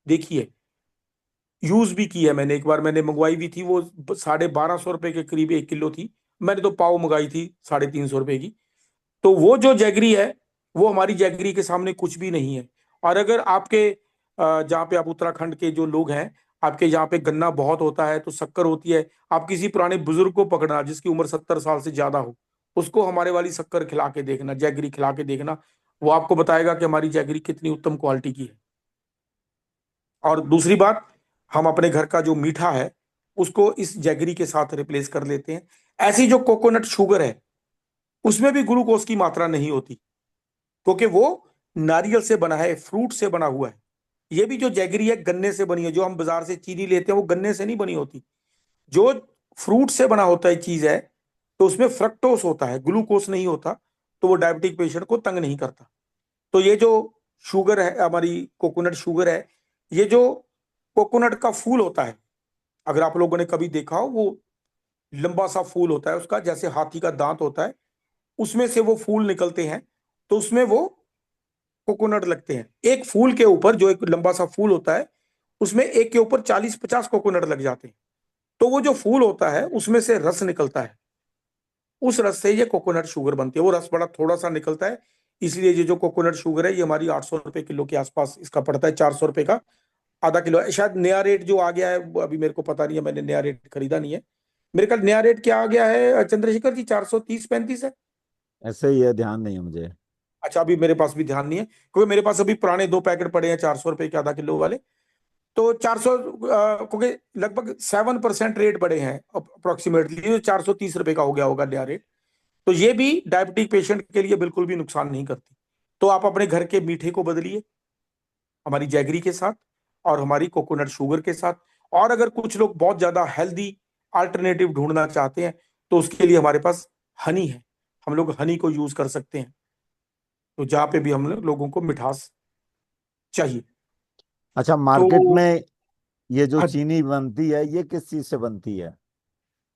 देखी है, यूज भी की है मैंने। एक बार मैंने मंगवाई भी थी, वो 1250 रुपए के करीब 1 किलो थी। मैंने तो पाव मंगाई थी 350 रुपए की। तो वो जो जैगरी है, वो हमारी जैगरी के सामने कुछ भी नहीं है। और अगर आपके जहाँ पे आप उत्तराखंड के जो लोग हैं, आपके यहाँ पे गन्ना बहुत होता है तो शक्कर होती है, आप किसी पुराने बुजुर्ग को पकड़ना जिसकी उम्र 70 साल से ज्यादा हो, उसको हमारे वाली शक्कर खिला के देखना, जैगरी खिला के देखना, वो आपको बताएगा कि हमारी जैगरी कितनी उत्तम क्वालिटी की है। और दूसरी बात, हम अपने घर का जो मीठा है उसको इस जैगरी के साथ रिप्लेस कर लेते हैं। ऐसी जो कोकोनट शुगर है, उसमें भी ग्लूकोज की मात्रा नहीं होती, क्योंकि वो नारियल से बना है, फ्रूट से बना हुआ है। ये भी जो जैगरी है गन्ने से बनी है। जो हम बाजार से चीनी लेते हैं वो गन्ने से नहीं बनी होती। जो फ्रूट से बना होता है चीज है, तो उसमें फ्रक्टोस होता है, ग्लूकोज नहीं होता, तो वो डायबिटिक पेशेंट को तंग नहीं करता। तो ये जो शुगर है, हमारी कोकोनट शुगर है, ये जो कोकोनट का फूल होता है, अगर आप लोगों ने कभी देखा हो, वो लंबा सा फूल होता है उसका, जैसे हाथी का दांत होता है, उसमें से वो फूल निकलते हैं, तो उसमें वो कोकोनट लगते हैं। एक फूल के ऊपर, जो एक लंबा सा फूल होता है, उसमें एक के ऊपर 40-50 कोकोनट लग जाते हैं। तो वो जो फूल होता है उसमें से रस निकलता है, उस रस से ये कोकोनट शुगर बनती है। वो रस बड़ा थोड़ा सा निकलता है, इसलिए ये जो कोकोनट शुगर है ये हमारी 800 रुपए किलो के आसपास इसका पड़ता है, 400 रुपए का आधा किलो है। शायद नया रेट जो आ गया है वो अभी मेरे को पता नहीं है, मैंने नया रेट खरीदा नहीं है। मेरे ख्याल नया रेट क्या आ गया है चंद्रशेखर जी, 430-35 है। ऐसे ही है, ध्यान नहीं है मुझे। अच्छा, अभी मेरे पास भी ध्यान नहीं है, क्योंकि मेरे पास अभी पुराने 2 पैकेट पड़े हैं 400 रुपए के आधा किलो वाले। तो 400, क्योंकि लगभग 7% रेट बढ़े हैं अप्रोक्सीमेटली, जो 430 रुपए का हो गया होगा नया रेट। तो ये भी डायबिटिक पेशेंट के लिए बिल्कुल भी नुकसान नहीं करती। तो आप अपने घर के मीठे को बदलिए हमारी जैगरी के साथ और हमारी कोकोनट शुगर के साथ। और अगर कुछ लोग बहुत ज्यादा हेल्दी अल्टरनेटिव ढूंढना चाहते हैं, तो उसके लिए हमारे पास हनी है, हम लोग हनी को यूज कर सकते हैं। तो जहाँ पे भी हम लोगों को मिठास चाहिए। अच्छा, तो मार्केट में ये जो हाँ चीनी बनती है ये किस चीज से बनती है?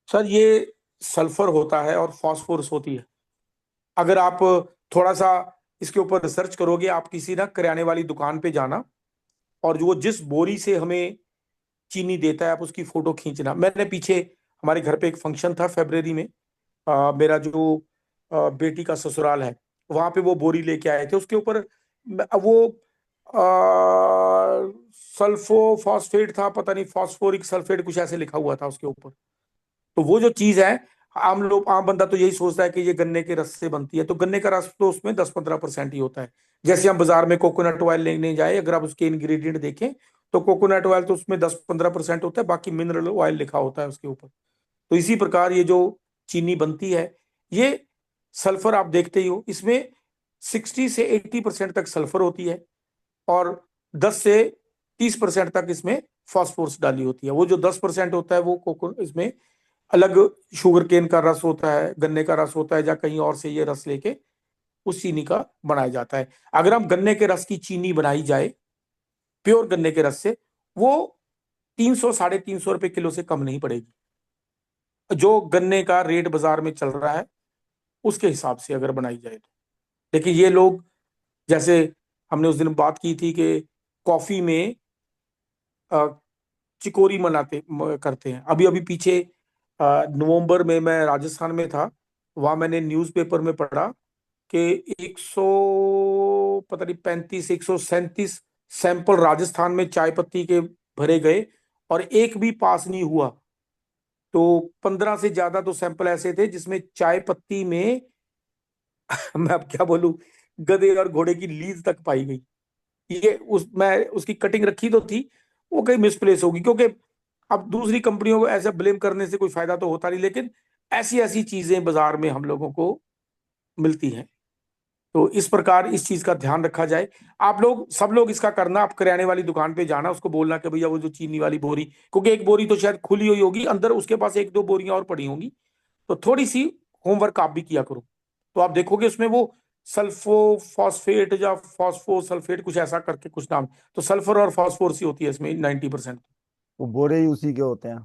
सर, ये सल्फर होता है और फास्फोरस होती है। अगर आप थोड़ा सा इसके ऊपर रिसर्च करोगे, आप किसी ना करियाने वाली दुकान पे जाना, और जो वो जिस बोरी से हमें चीनी देता है, आप उसकी फोटो खींचना। मैंने पीछे हमारे घर पे एक फंक्शन था फरवरी में, मेरा जो बेटी का ससुराल है, वहां पे वो बोरी लेके आए थे। उसके ऊपर वो सल्फो फॉस्फेट था, पता नहीं, फॉस्फोरिक सल्फेट कुछ ऐसे लिखा हुआ था उसके ऊपर। तो वो जो चीज है, आम बंदा तो यही सोचता है कि ये गन्ने के रस से बनती है। तो गन्ने का रस तो उसमें 10-15% ही होता है। जैसे हम बाजार में कोकोनट ऑयल लेने जाए, अगर आप उसके इंग्रेडिएंट देखें, तो कोकोनट ऑयल तो उसमें 10-15% होता है, बाकी मिनरल ऑयल लिखा होता है उसके ऊपर। तो इसी प्रकार ये जो चीनी बनती है, ये सल्फर आप देखते ही हो, इसमें 60 से 80% तक सल्फर होती है, और 10 से 30% तक इसमें फास्फोरस डाली होती है। वो जो 10% होता है वो कोको इसमें अलग शुगर केन का रस होता है, गन्ने का रस होता है, या कहीं और से ये रस लेके उस चीनी का बनाया जाता है। अगर हम गन्ने के रस की चीनी बनाई जाए, प्योर गन्ने के रस से, वो 300-350 रुपए किलो से कम नहीं पड़ेगी, जो गन्ने का रेट बाजार में चल रहा है उसके हिसाब से अगर बनाई जाए तो। लेकिन ये लोग, जैसे हमने उस दिन बात की थी कि कॉफी में अ, चिकोरी करते हैं। अभी अभी पीछे नवंबर में मैं राजस्थान में था, वहां मैंने न्यूज़पेपर में पढ़ा कि 100, पता नहीं 137 सैंपल राजस्थान में चाय पत्ती के भरे गए, और एक भी पास नहीं हुआ। तो 15 से ज्यादा तो सैंपल ऐसे थे जिसमें चाय पत्ती में मैं अब क्या बोलूं, गधे और घोड़े की लीज तक पाई गई। ये उस मैं उसकी कटिंग रखी तो थी, वो कहीं मिसप्लेस होगी, क्योंकि अब दूसरी कंपनियों को ऐसा ब्लेम करने से कोई फायदा तो होता नहीं। लेकिन ऐसी ऐसी चीजें बाजार में हम लोगों को मिलती हैं। तो इस प्रकार इस चीज का ध्यान रखा जाए। आप लोग सब लोग इसका करना, आप किराने वाली दुकान पे जाना, उसको बोलना कि भैया वो जो चीनी वाली बोरी, क्योंकि एक बोरी तो शायद खुली हुई होगी, अंदर उसके पास एक दो बोरियां और पड़ी होंगी, तो थोड़ी सी होमवर्क आप भी किया करो। तो आप देखोगे उसमें वो सल्फो फॉस्फेट या फॉस्फो सल्फेट कुछ ऐसा करके कुछ नाम, तो सल्फर और फॉस्फोरस ही होती है इसमें 90%। वो बोरे ही उसी के होते हैं।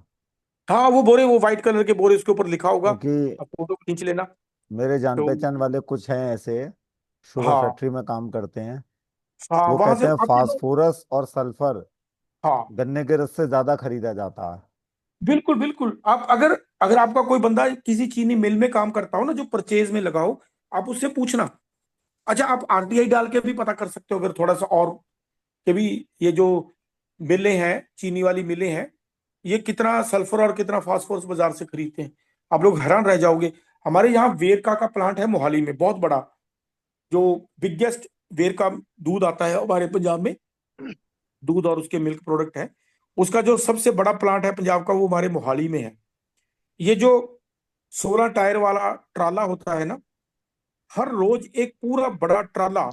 हाँ वो बोरे, वो व्हाइट कलर के बोरे, उसके ऊपर लिखा होगा, क्योंकि आप फोटो खींच लेना। मेरे जान तो पहचान वाले कुछ हैं ऐसे, शुगर हाँ, फैक्ट्री में काम करते हैं। हाँ वो वहां से कहते हैं काफी लोग। फास्फोरस और सल्फर हाँ गन्ने के रस से ज्यादा खरीदा जाता है। बिल्कुल बिल्कुल, आप अगर अगर आपका कोई बंदा किसी चीनी मिल में काम करता हो ना, जो परचेज में लगाओ, आप उससे पूछना। अच्छा, आप आरटीआई डाल के भी पता कर सकते हो अगर थोड़ा सा और, कि भी ये जो मिलें हैं, चीनी वाली मिलें हैं, ये कितना सल्फर और कितना फास्फोरस बाजार से खरीदते हैं। आप लोग हैरान रह जाओगे। हमारे यहाँ वेरका का प्लांट है मोहाली में, बहुत बड़ा, जो बिगेस्ट वेरका दूध आता है हमारे पंजाब में, दूध और उसके मिल्क प्रोडक्ट है, उसका जो सबसे बड़ा प्लांट है पंजाब का, वो हमारे मोहाली में है। ये जो 16 टायर वाला ट्राला होता है ना, हर रोज एक पूरा बड़ा ट्राला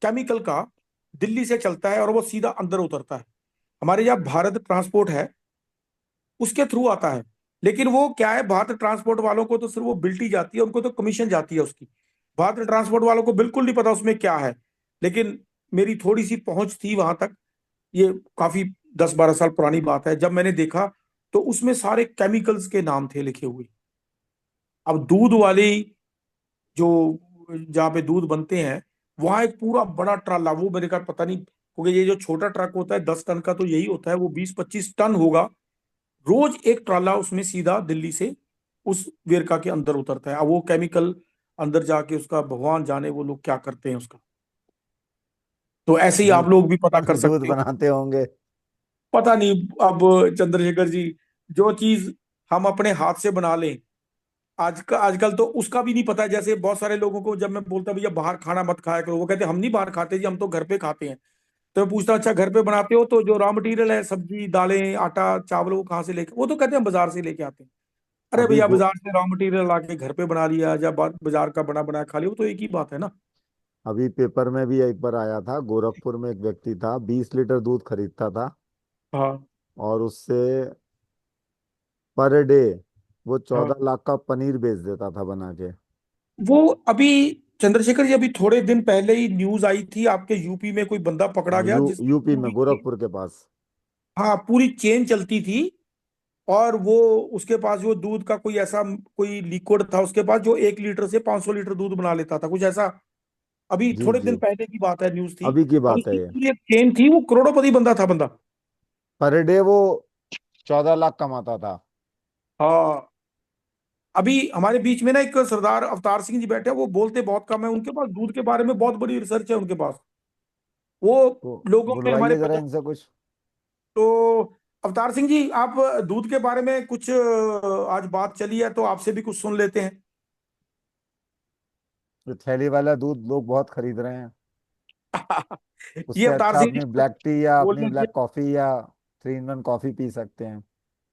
केमिकल का दिल्ली से चलता है और वो सीधा अंदर उतरता है। हमारे यहाँ भारत ट्रांसपोर्ट है, उसके थ्रू आता है। लेकिन वो क्या है, भारत ट्रांसपोर्ट वालों को तो सिर्फ वो बिल्टी जाती है, उनको तो कमीशन जाती है उसकी। भारत ट्रांसपोर्ट वालों को बिल्कुल नहीं पता उसमें क्या है। लेकिन मेरी थोड़ी सी पहुंच थी वहां तक, ये काफी 10-12 साल पुरानी बात है, जब मैंने देखा तो उसमें सारे केमिकल्स के नाम थे लिखे हुए। अब दूध वाली जो, जहाँ पे दूध बनते हैं, वहां एक पूरा बड़ा ट्राला, वो मेरे का पता नहीं, क्योंकि ये जो छोटा ट्रक होता है 10 टन का तो यही होता है, वो 20-25 टन होगा। रोज एक ट्राला उसमें सीधा दिल्ली से उस वेरका के अंदर उतरता है। अब वो केमिकल अंदर जाके उसका भगवान जाने वो लोग क्या करते हैं उसका। तो ऐसे ही आप दूध लोग भी पता कर दूध सकते हो। बनाते होंगे। पता नहीं अब, चंद्रशेखर जी, जो चीज हम अपने हाथ से बना लें, आजकल तो उसका भी नहीं पता। जैसे बहुत सारे लोगों को जब मैं बोलता भैया बाहर खाना मत खाया करो, वो कहते हम नहीं बाहर खाते जी, हम तो घर पे खाते हैं। तो मैं पूछता अच्छा घर पे बनाते हो तो जो रॉ मटेरियल है, सब्जी दालें आटा चावल, वो कहाँ से लेके, वो तो कहते हैं हम बाजार से लेके आते हैं। अरे अभी भैया गो बाजार से रॉ मटेरियल लाके घर पे बना लिया, या बाजार का बना बनाया खा लिया, वो तो एक ही बात है ना। अभी पेपर में भी एक बार आया था, गोरखपुर में एक व्यक्ति था 20 लीटर दूध खरीदता था हाँ और उससे पर डे वो हाँ, 14 लाख का पनीर बेच देता था बना के। वो अभी, चंद्रशेखर जी अभी थोड़े दिन पहले ही न्यूज आई थी, आपके यूपी में कोई बंदा पकड़ा हाँ, गया जिसकी यूपी में पूरी गोरखपुर के पास। हाँ पूरी चेन चलती थी। और वो, उसके पास जो दूध का कोई ऐसा कोई लिक्विड था उसके पास, जो 1 लीटर से 500 लीटर दूध बना लेता था, कुछ ऐसा। अभी जी थोड़े जी, दिन पहले की बात है, न्यूज थी। अभी की और बात है उसकी ये। पूरी एक चेन थी, वो करोड़पति बंदा था बंदा। पर डे वो 14 लाख कमाता था। हाँ, अभी हमारे बीच में ना एक सरदार अवतार सिंह जी बैठे हैं, वो बोलते बहुत कम है, उनके पास दूध के बारे में बहुत बड़ी रिसर्च है उनके पास। वो तो लोगों में हमारे बुलवाइए जरा पंजाब, इनसे कुछ। तो अवतार सिंह जी, आप दूध के बारे में कुछ, आज बात चली है तो आपसे भी कुछ सुन लेते हैं। जो थैली वाला दूध लोग बहुत खरीद रहे हैं, ये उससे अवतार अच्छा सिंह जी अपनी ब्लैक टी या बोल अपनी दीजिए। ब्लैक कॉफी या 3 in 1 कॉफी पी सकते हैं।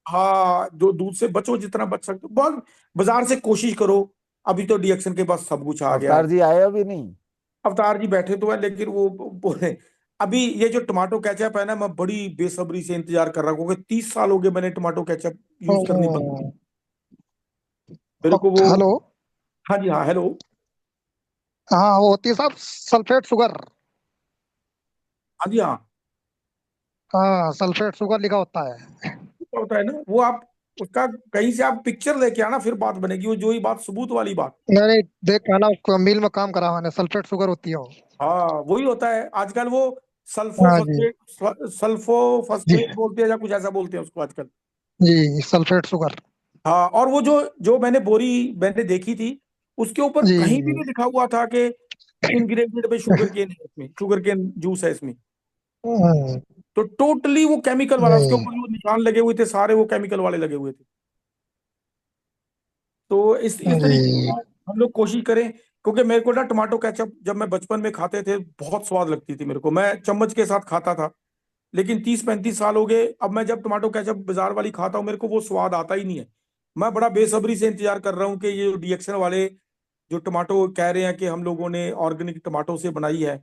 हाँ, जो दूध से बचो जितना बच सकते हो, बहुत बाजार से कोशिश करो। अभी तो डीएक्शन के पास सब कुछ आ गया अवतार है। जी आए अभी नहीं? अवतार जी बैठे तो है, लेकिन वो बोले अभी ये जो टमाटो केचप है ना, मैं बड़ी बेसब्री से इंतजार कर रहा हूँ, क्योंकि 30 साल हो गए मैंने टमाटो केचप यूज करनी बंद की। मेरे को वो, हेलो। हाँ जी हाँ, हेलो। हाँ वो होती है साहब सल्फेट शुगर। हाँ जी हाँ, हाँ सल्फेट शुगर लिखा होता है। क्या होता है ना, वो आप उसका कहीं से आप पिक्चर लेके आना, फिर बात बनेगी, वो जो ही बात सबूत वाली बात। नहीं नहीं, देख आना मिल में काम करा मैंने, सल्फेट शुगर होती है वो। हाँ वही होता है आजकल, वो हाँ जी। जी सल्फोफस्फेट बोलते हैं या कुछ ऐसा बोलते हैं उसको आजकल। जी सल्फेट शुगर। हाँ, और वो जो जो मैंने बोरी मैंने देखी थी, उसके ऊपर जी कहीं भी जी। नहीं लिखा हुआ था कि इंग्रेडिएंट में शुगर केन है, इसमें शुगर केन जूस है इसमें। हम्म, तो टोटली वो केमिकल वाला, उसके नहीं ऊपर जो निशान लगे हुए थे सारे वो केमिकल वाले लगे हुए थे। तो इस तरीके जी। से हम लोग कोशिश करें, क्योंकि मेरे को ना टमाटो केचप जब मैं बचपन में खाते थे बहुत स्वाद लगती थी मेरे को, मैं चम्मच के साथ खाता था। लेकिन 30-35 साल हो गए, अब मैं जब टमाटो केचप बाजार वाली खाता हूँ, मेरे को वो स्वाद आता ही नहीं है। मैं बड़ा बेसब्री से इंतजार कर रहा हूँ कि ये डीएक्शन वाले जो टमाटो कह रहे हैं कि हम लोगों ने ऑर्गेनिक टमाटो से बनाई है,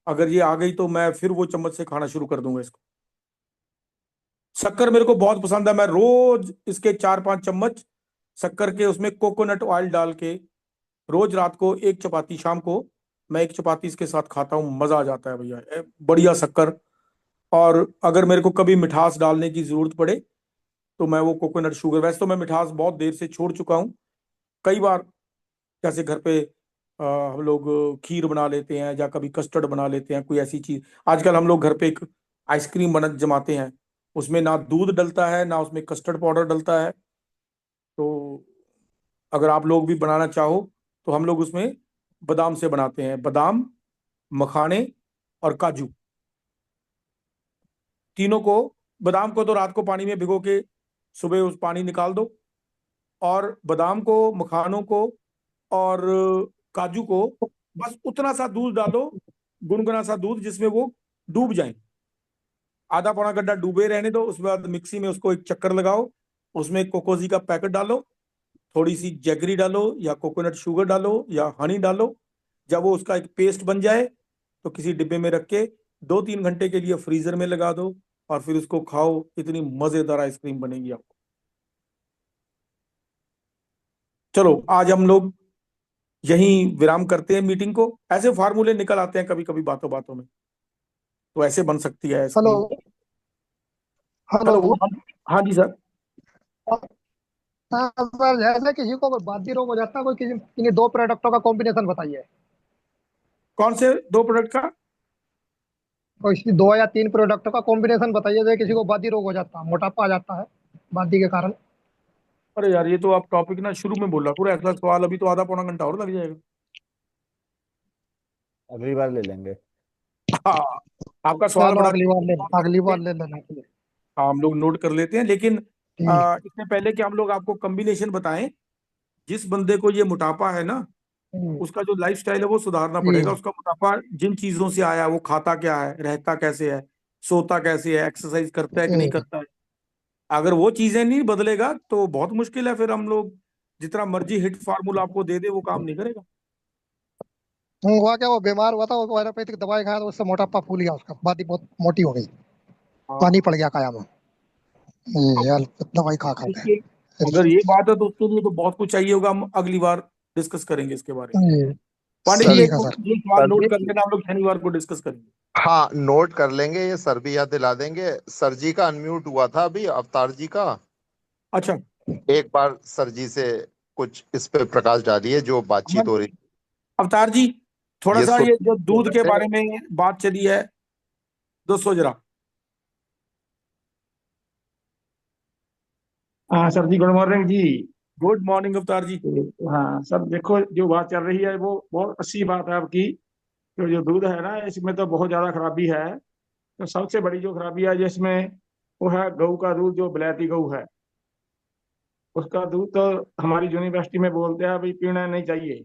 अगर ये आ गई तो मैं फिर वो चम्मच से खाना शुरू कर दूंगा इसको। शक्कर मेरे को बहुत पसंद है, मैं रोज इसके 4-5 चम्मच शक्कर के उसमें कोकोनट ऑयल डाल के रोज रात को एक चपाती, शाम को मैं एक चपाती इसके साथ खाता हूँ, मजा आ जाता है भैया, बढ़िया शक्कर। और अगर मेरे को कभी मिठास डालने की जरूरत पड़े तो मैं वो कोकोनट शुगर, वैसे तो मैं मिठास बहुत देर से छोड़ चुका हूँ। कई बार जैसे घर पे हम लोग खीर बना लेते हैं या कभी कस्टर्ड बना लेते हैं, कोई ऐसी चीज। आजकल हम लोग घर पे एक आइसक्रीम बना जमाते हैं, उसमें ना दूध डलता है ना उसमें कस्टर्ड पाउडर डलता है। तो अगर आप लोग भी बनाना चाहो तो हम लोग उसमें बादाम से बनाते हैं, बादाम, मखाने और काजू, तीनों को। बादाम को तो रात को पानी में भिगो के सुबह उस पानी निकाल दो, और बादाम को, मखानों को और काजू को बस उतना सा दूध डालो, गुनगुना सा दूध जिसमें वो डूब जाए, आधा पौना घंटा डूबे रहने दो। उसके बाद मिक्सी में उसको एक चक्कर लगाओ, उसमें कोकोजी का पैकेट डालो, थोड़ी सी जैगरी डालो या कोकोनट शुगर डालो या हनी डालो। जब वो उसका एक पेस्ट बन जाए तो किसी डिब्बे में रख के 2-3 घंटे के लिए फ्रीजर में लगा दो, और फिर उसको खाओ, इतनी मजेदार आइसक्रीम बनेगी आपको। चलो आज हम लोग यहीं विराम करते हैं मीटिंग को। ऐसे फार्मूले निकल आते हैं कभी कभी बातों बातों में, तो ऐसे बन सकती है हेलो। आइसक्रीम। हेलो। हेलो। हाँ जी सर। हाँ सर, जैसे किसी को बादी रोग हो जाता है, कोई किसी किन्हीं दो प्रोडक्टों का कॉम्बिनेशन बताइए। कौन से 2 प्रोडक्ट का? कोई 2 या 3 प्रोडक्टों का कॉम्बिनेशन बताइए, जैसे किसी को बादी रोग हो जाता है, मोटापा आ जाता है बादी के कारण। अरे यार, ये तो आप टॉपिक ना शुरू में बोला, पूरा ऐसा सवाल अभी तो आधा पौना घंटा और लग जाएगा। अगली बार ले लेंगे। हाँ, आपका सवाल चलो बड़ा अगली बार ले लेना। हाँ, हम लोग नोट कर लेते हैं, लेकिन ठीक। इससे पहले कि हम लोग आपको कॉम्बिनेशन बताएं, जिस बंदे को ये मोटापा है ना, हम्म, उसका जो लाइफस्टाइल है वो सुधारना पड़ेगा। जी। उसका मोटापा जिन चीजों से आया है, वो खाता क्या है, रहता कैसे है, सोता कैसे है, एक्सरसाइज करता है कि नहीं हम्म, करता है, अगर वो चीजें नहीं बदलेगा तो बहुत मुश्किल है। फिर हम लोग जितना मर्जी हिट फार्मूला आपको दे दे, वो काम नहीं करेगा। हुआ क्या, वो बीमार हुआ था, वो एलोपैथिक दवाई खाया तो उससे मोटापा फूल गया, उसका बादी बहुत मोटी हो गई, पानी हाँ, पड़ गया काया में। दवाई खा खा के। इसके अगर ये बात है तो उसके लिए तो बहुत कुछ चाहिए होगा, हम अगली बार डिस्कस करेंगे इसके बारे में। जी। पांडे जी, सर, ठीक एक है सर। ये सवाल सर नोट जी, कर लेना, हम लोग शनिवार को डिस्कस करेंगे। हाँ नोट कर लेंगे, ये सर भी याद दिला देंगे। सर जी का अनम्यूट हुआ था अभी, अवतार जी का। अच्छा। एक बार सर जी से कुछ इस पे प्रकाश डालिए, जो बातचीत हो रही। अवतार जी, थोड़ा ये सा सुन ये जो दूध के बैठे। बारे में बात चली है, दोस्तों जरा। हाँ सर जी, गुड मॉर्निंग जी। गुड मॉर्निंग अवतार जी। हाँ सर, देखो जो बात चल रही है वो बहुत अच्छी बात है आपकी। तो जो दूध है ना, इसमें तो बहुत ज्यादा खराबी है। तो सबसे बड़ी जो खराबी है जिसमें, वो है गऊ का दूध, जो ब्लैती गऊ है उसका दूध। तो हमारी यूनिवर्सिटी में बोलते हैं भाई पीना नहीं चाहिए।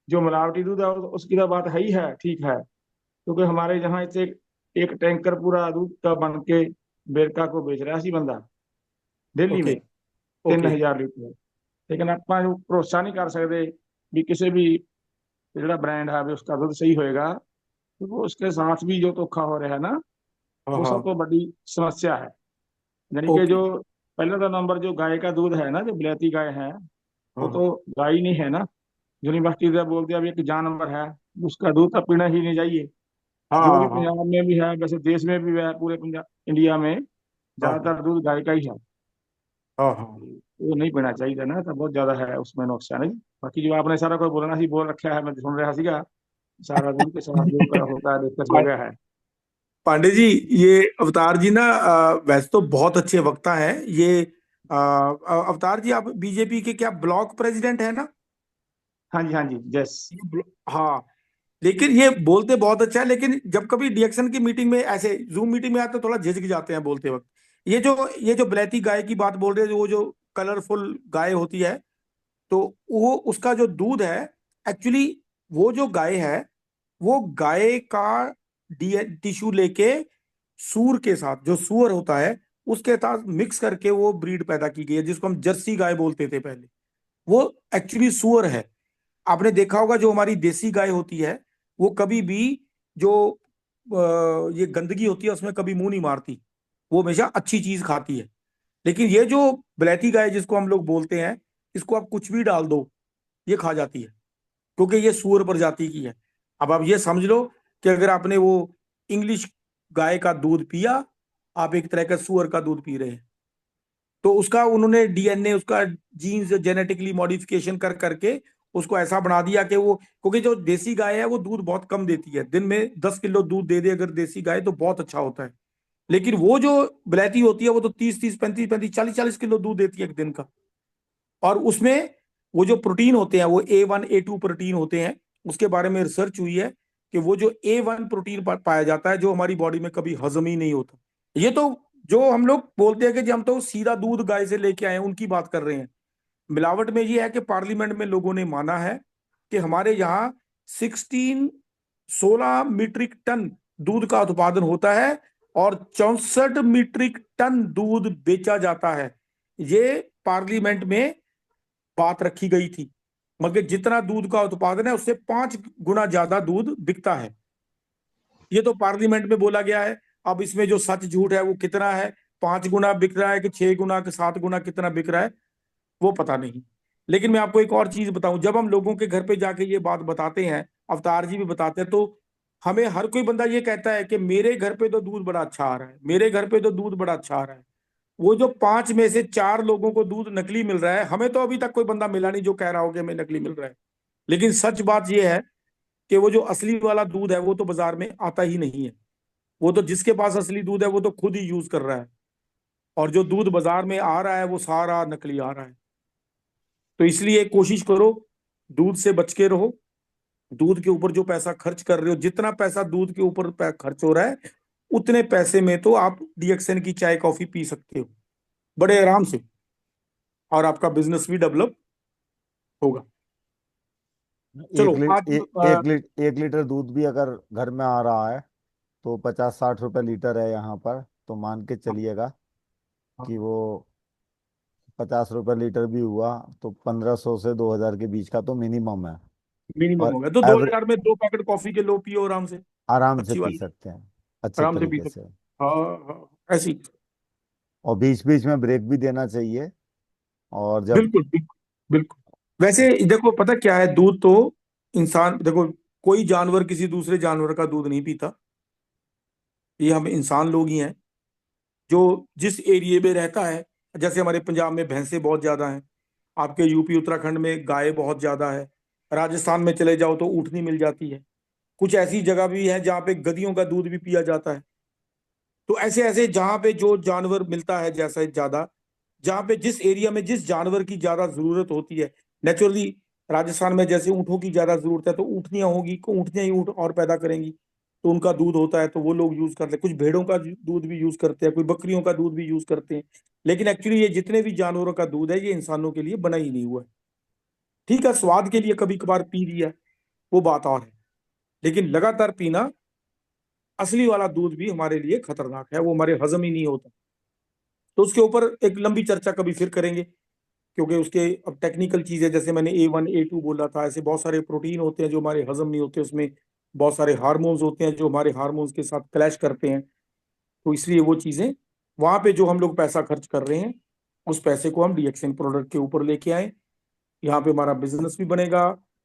जो मिलावटी दूध है उसकी तो बात है ही है, ठीक है, क्योंकि हमारे यहाँ से एक टैंकर पूरा दूध का बन के बेरका को बेच रहा है सी बंदा, दिल्ली ओके। में, तीन ओके। हजार लीटर लेकिन ਆਪਾਂ जो भरोसा नहीं कर सकते भी किसी भी ਜਿਹੜਾ ब्रांड है भी उसका दूध सही होएगा, क्योंकि उसके साथ भी जो धोखा हो रहा है ना, हाँ वो सब हाँ। तो बड़ी समस्या है। यानी कि ओके। जो पहले तो नंबर जो गाय का दूध है ना, जो बिलायती गाय है, वो हाँ तो गाय ही नहीं है ना। यूनिवर्सिटी से बोलते हैं अब एक जानवर है, उसका दूध तो पीना ही नहीं चाहिए। हाँ जो भी हाँ हाँ पंजाब में भी है, वैसे देश में भी है, पूरे पंजाब इंडिया में हाँ हाँ ज्यादातर दूध गाय का ही है। हाँ हाँ। वो नहीं पीना चाहिए ना, तो बहुत ज्यादा है उसमें नुकसान है। बाकी जो आपने सारा कोई बोलना सी बोल रखा है, मैं सुन रहा सीगा, सारा दूध के साथ जो का होता है डिस्कस हो गया है। पांडे जी, ये अवतार जी ना वैसे तो बहुत अच्छे वक्ता हैं ये। अवतार जी, आप बीजेपी के क्या ब्लॉक प्रेसिडेंट है ना? हाँ जी, हाँ जी, यस। हाँ, लेकिन ये बोलते बहुत अच्छा है, लेकिन जब कभी डिएक्शन की मीटिंग में, ऐसे जूम मीटिंग में आते तो थोड़ा झिझक जाते हैं बोलते वक्त। ये जो ब्लैती गाय की बात बोल रहे हैं, वो जो कलरफुल गाय होती है, तो वो उसका जो दूध है, एक्चुअली वो जो गाय है, वो गाय का टिश्यू लेके सूर के साथ, जो सूअर होता है उसके साथ मिक्स करके वो ब्रीड पैदा की गई है, जिसको हम जर्सी गाय बोलते थे पहले। वो एक्चुअली सूअर है। आपने देखा होगा जो हमारी देसी गाय होती है वो कभी भी जो ये गंदगी होती है उसमें कभी मुंह नहीं मारती, वो हमेशा अच्छी चीज खाती है। लेकिन ये जो ब्लैती गाय जिसको हम लोग बोलते हैं, इसको आप कुछ भी डाल दो ये खा जाती है, क्योंकि ये सूअर प्रजाति की है। अब आप ये समझ लो कि अगर आपने वो इंग्लिश गाय का दूध पिया, आप एक तरह का सूअर का दूध पी रहे हैं। तो उसका उन्होंने डीएनए, उसका जीन्स जेनेटिकली मॉडिफिकेशन कर करके उसको ऐसा बना दिया कि वो, क्योंकि जो देसी गाय है वो दूध बहुत कम देती है, दिन में 10 किलो दूध दे दे अगर देसी गाय तो बहुत अच्छा होता है। लेकिन वो जो ब्लैती होती है वो तो 30-30, 35-35, 40-40 किलो दूध देती है एक दिन का। और उसमें वो जो प्रोटीन होते हैं वो A1 A2 प्रोटीन होते हैं, उसके बारे में रिसर्च हुई है कि वो जो A1 प्रोटीन पाया जाता है जो हमारी बॉडी में कभी हजम ही नहीं होता। ये तो जो हम लोग बोलते हैं कि जी हम तो सीधा दूध गाय से लेके आए हैं उनकी बात कर रहे हैं। मिलावट में ये है कि पार्लियामेंट में लोगों ने माना है कि हमारे यहाँ 16 मीट्रिक टन दूध का उत्पादन होता है और 64 मीट्रिक टन दूध बेचा जाता है। ये पार्लियामेंट में बात रखी गई थी, मगर जितना दूध का उत्पादन है उससे 5 गुना ज्यादा दूध बिकता है। ये तो पार्लियामेंट में बोला गया है। अब इसमें जो सच झूठ है वो कितना है, 5 गुना बिक रहा है कि 6 गुना कि 7 गुना कितना बिक रहा है वो पता नहीं। लेकिन मैं आपको एक और चीज बताऊं, जब हम लोगों के घर पे जाके ये बात बताते हैं, अवतार जी भी बताते हैं, तो हमें हर कोई बंदा ये कहता है कि मेरे घर पे तो दूध बड़ा अच्छा आ रहा है, मेरे घर पे तो दूध बड़ा अच्छा आ रहा है। वो जो 5 में से 4 लोगों को दूध नकली मिल रहा है, हमें तो अभी तक कोई बंदा मिला नहीं जो कह रहा हो कि हमें नकली मिल रहा है। लेकिन सच बात यह है कि वो जो असली वाला दूध है वो तो बाजार में आता ही नहीं है। वो तो जिसके पास असली दूध है वो तो खुद ही यूज कर रहा है, और जो दूध बाजार में आ रहा है वो सारा नकली आ रहा है। तो इसलिए कोशिश करो दूध से बच के रहो। दूध के ऊपर जो पैसा खर्च कर रहे हो, जितना पैसा दूध के ऊपर खर्च हो रहा है उतने पैसे में तो आप डीएक्सएन की चाय कॉफी पी सकते हो बड़े आराम से, और आपका बिजनेस भी डेवलप होगा। चलो आज 1 लीटर दूध भी अगर घर में आ रहा है तो 50-60 रुपए लीटर है यहाँ पर, तो मान के चलिएगा कि वो 50 रुपए लीटर भी हुआ तो 1500 से 2000 के बीच का तो मिनिमम है। मिनिमम और हो गया तो एवरेज 2000 में 2 पैकेट कॉफी के लो पियो आराम से, आराम से अच्छी पी वाली, सकते हैं अच्छे आराम से पी तरीके सकते। से। हाँ हाँ ऐसी। और बीच बीच में ब्रेक भी देना चाहिए। और जब बिल्कुल बिल्कुल बिल्कुल। वैसे देखो पता क्या है, दूध तो इंसान, देखो कोई जानवर किसी दूसरे जानवर का दूध नहीं पीता, ये हम इंसान लोग ही हैं। जो जिस एरिया में रहता है, जैसे हमारे पंजाब में भैंसे बहुत ज्यादा हैं, आपके यूपी उत्तराखंड में गाय बहुत ज्यादा है, राजस्थान में चले जाओ तो ऊँटनी मिल जाती है, कुछ ऐसी जगह भी है जहाँ पे गधियों का दूध भी पिया जाता है। तो ऐसे ऐसे जहाँ पे जो जानवर मिलता है जैसा ज्यादा, जहाँ पे जिस एरिया में जिस जानवर की ज्यादा जरूरत होती है नेचुरली, राजस्थान में जैसे ऊँटों की ज्यादा जरूरत है तो ऊँटनियां होगी, ऊँटनियां ही ऊँट और पैदा करेंगी, तो उनका दूध होता है तो वो लोग यूज करते हैं। कुछ भेड़ों का दूध भी यूज करते हैं, कोई बकरियों का दूध भी यूज करते हैं। लेकिन एक्चुअली ये जितने भी जानवरों का दूध है ये इंसानों के लिए बना ही नहीं हुआ है। ठीक है, स्वाद के लिए कभी कभार पी लिया वो बात और है, लेकिन लगातार पीना, असली वाला दूध भी हमारे लिए खतरनाक है, वो हमारे हजम ही नहीं होता। तो उसके ऊपर एक लंबी चर्चा कभी फिर करेंगे, क्योंकि उसके अब टेक्निकल चीज है, जैसे मैंने A1 A2 बोला था, ऐसे बहुत सारे प्रोटीन होते हैं जो हमारे हजम नहीं होते, उसमें बहुत सारे हार्मोन्स होते हैं जो हमारे हार्मोन्स के साथ क्लैश करते हैं। तो इसलिए वो चीजें, वहां पे जो हम लोग पैसा खर्च कर रहे हैं उस पैसे को हम डीएक्सएन प्रोडक्ट के ऊपर लेके आए, यहाँ पे हमारा बिजनेस भी बनेगा,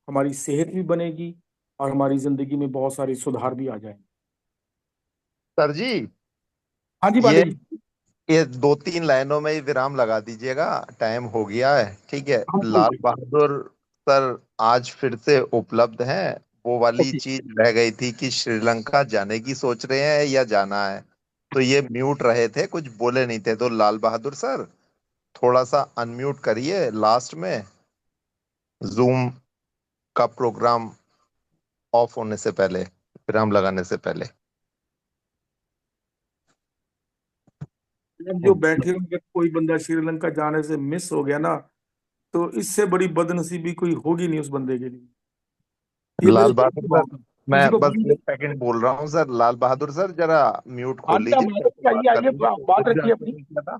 हमारी सेहत भी बनेगी, और हमारी जिंदगी में बहुत सारे सुधार भी आ जाएंगे। सर जी, हाँ जी ये पांडे जी। ये 2-3 लाइनों में ही विराम लगा दीजिएगा, टाइम हो गया है। ठीक है, हाँ लाल ओके बहादुर सर आज फिर से उपलब्ध हैं। वो वाली ओके। चीज रह गई थी कि श्रीलंका जाने की सोच रहे हैं या जाना है, तो ये म्यूट रहे थे, कुछ बोले नहीं थे। तो लाल बहादुर सर थोड़ा सा अनम्यूट करिए लास्ट में, जूम का प्रोग्राम ऑफ होने से पहले, विराम लगाने से पहले। अब जो बैठे होंगे कोई बंदा श्रीलंका जाने से मिस हो गया ना, तो इससे बड़ी बदनसीबी कोई होगी नहीं उस बंदे के लिए। ये मेरे लाल दिल बहादुर की सर, बात है, मैं किसी को बस बंद। 1 सेकंड बोल रहा हूँ सर। लाल बहादुर सर जरा म्यूट खोल आइए लीजिए, हमारे फिर से बात आइए कर आइए, लीजिए। बात रुक रखिए जाते अपनी। हैं क्या था?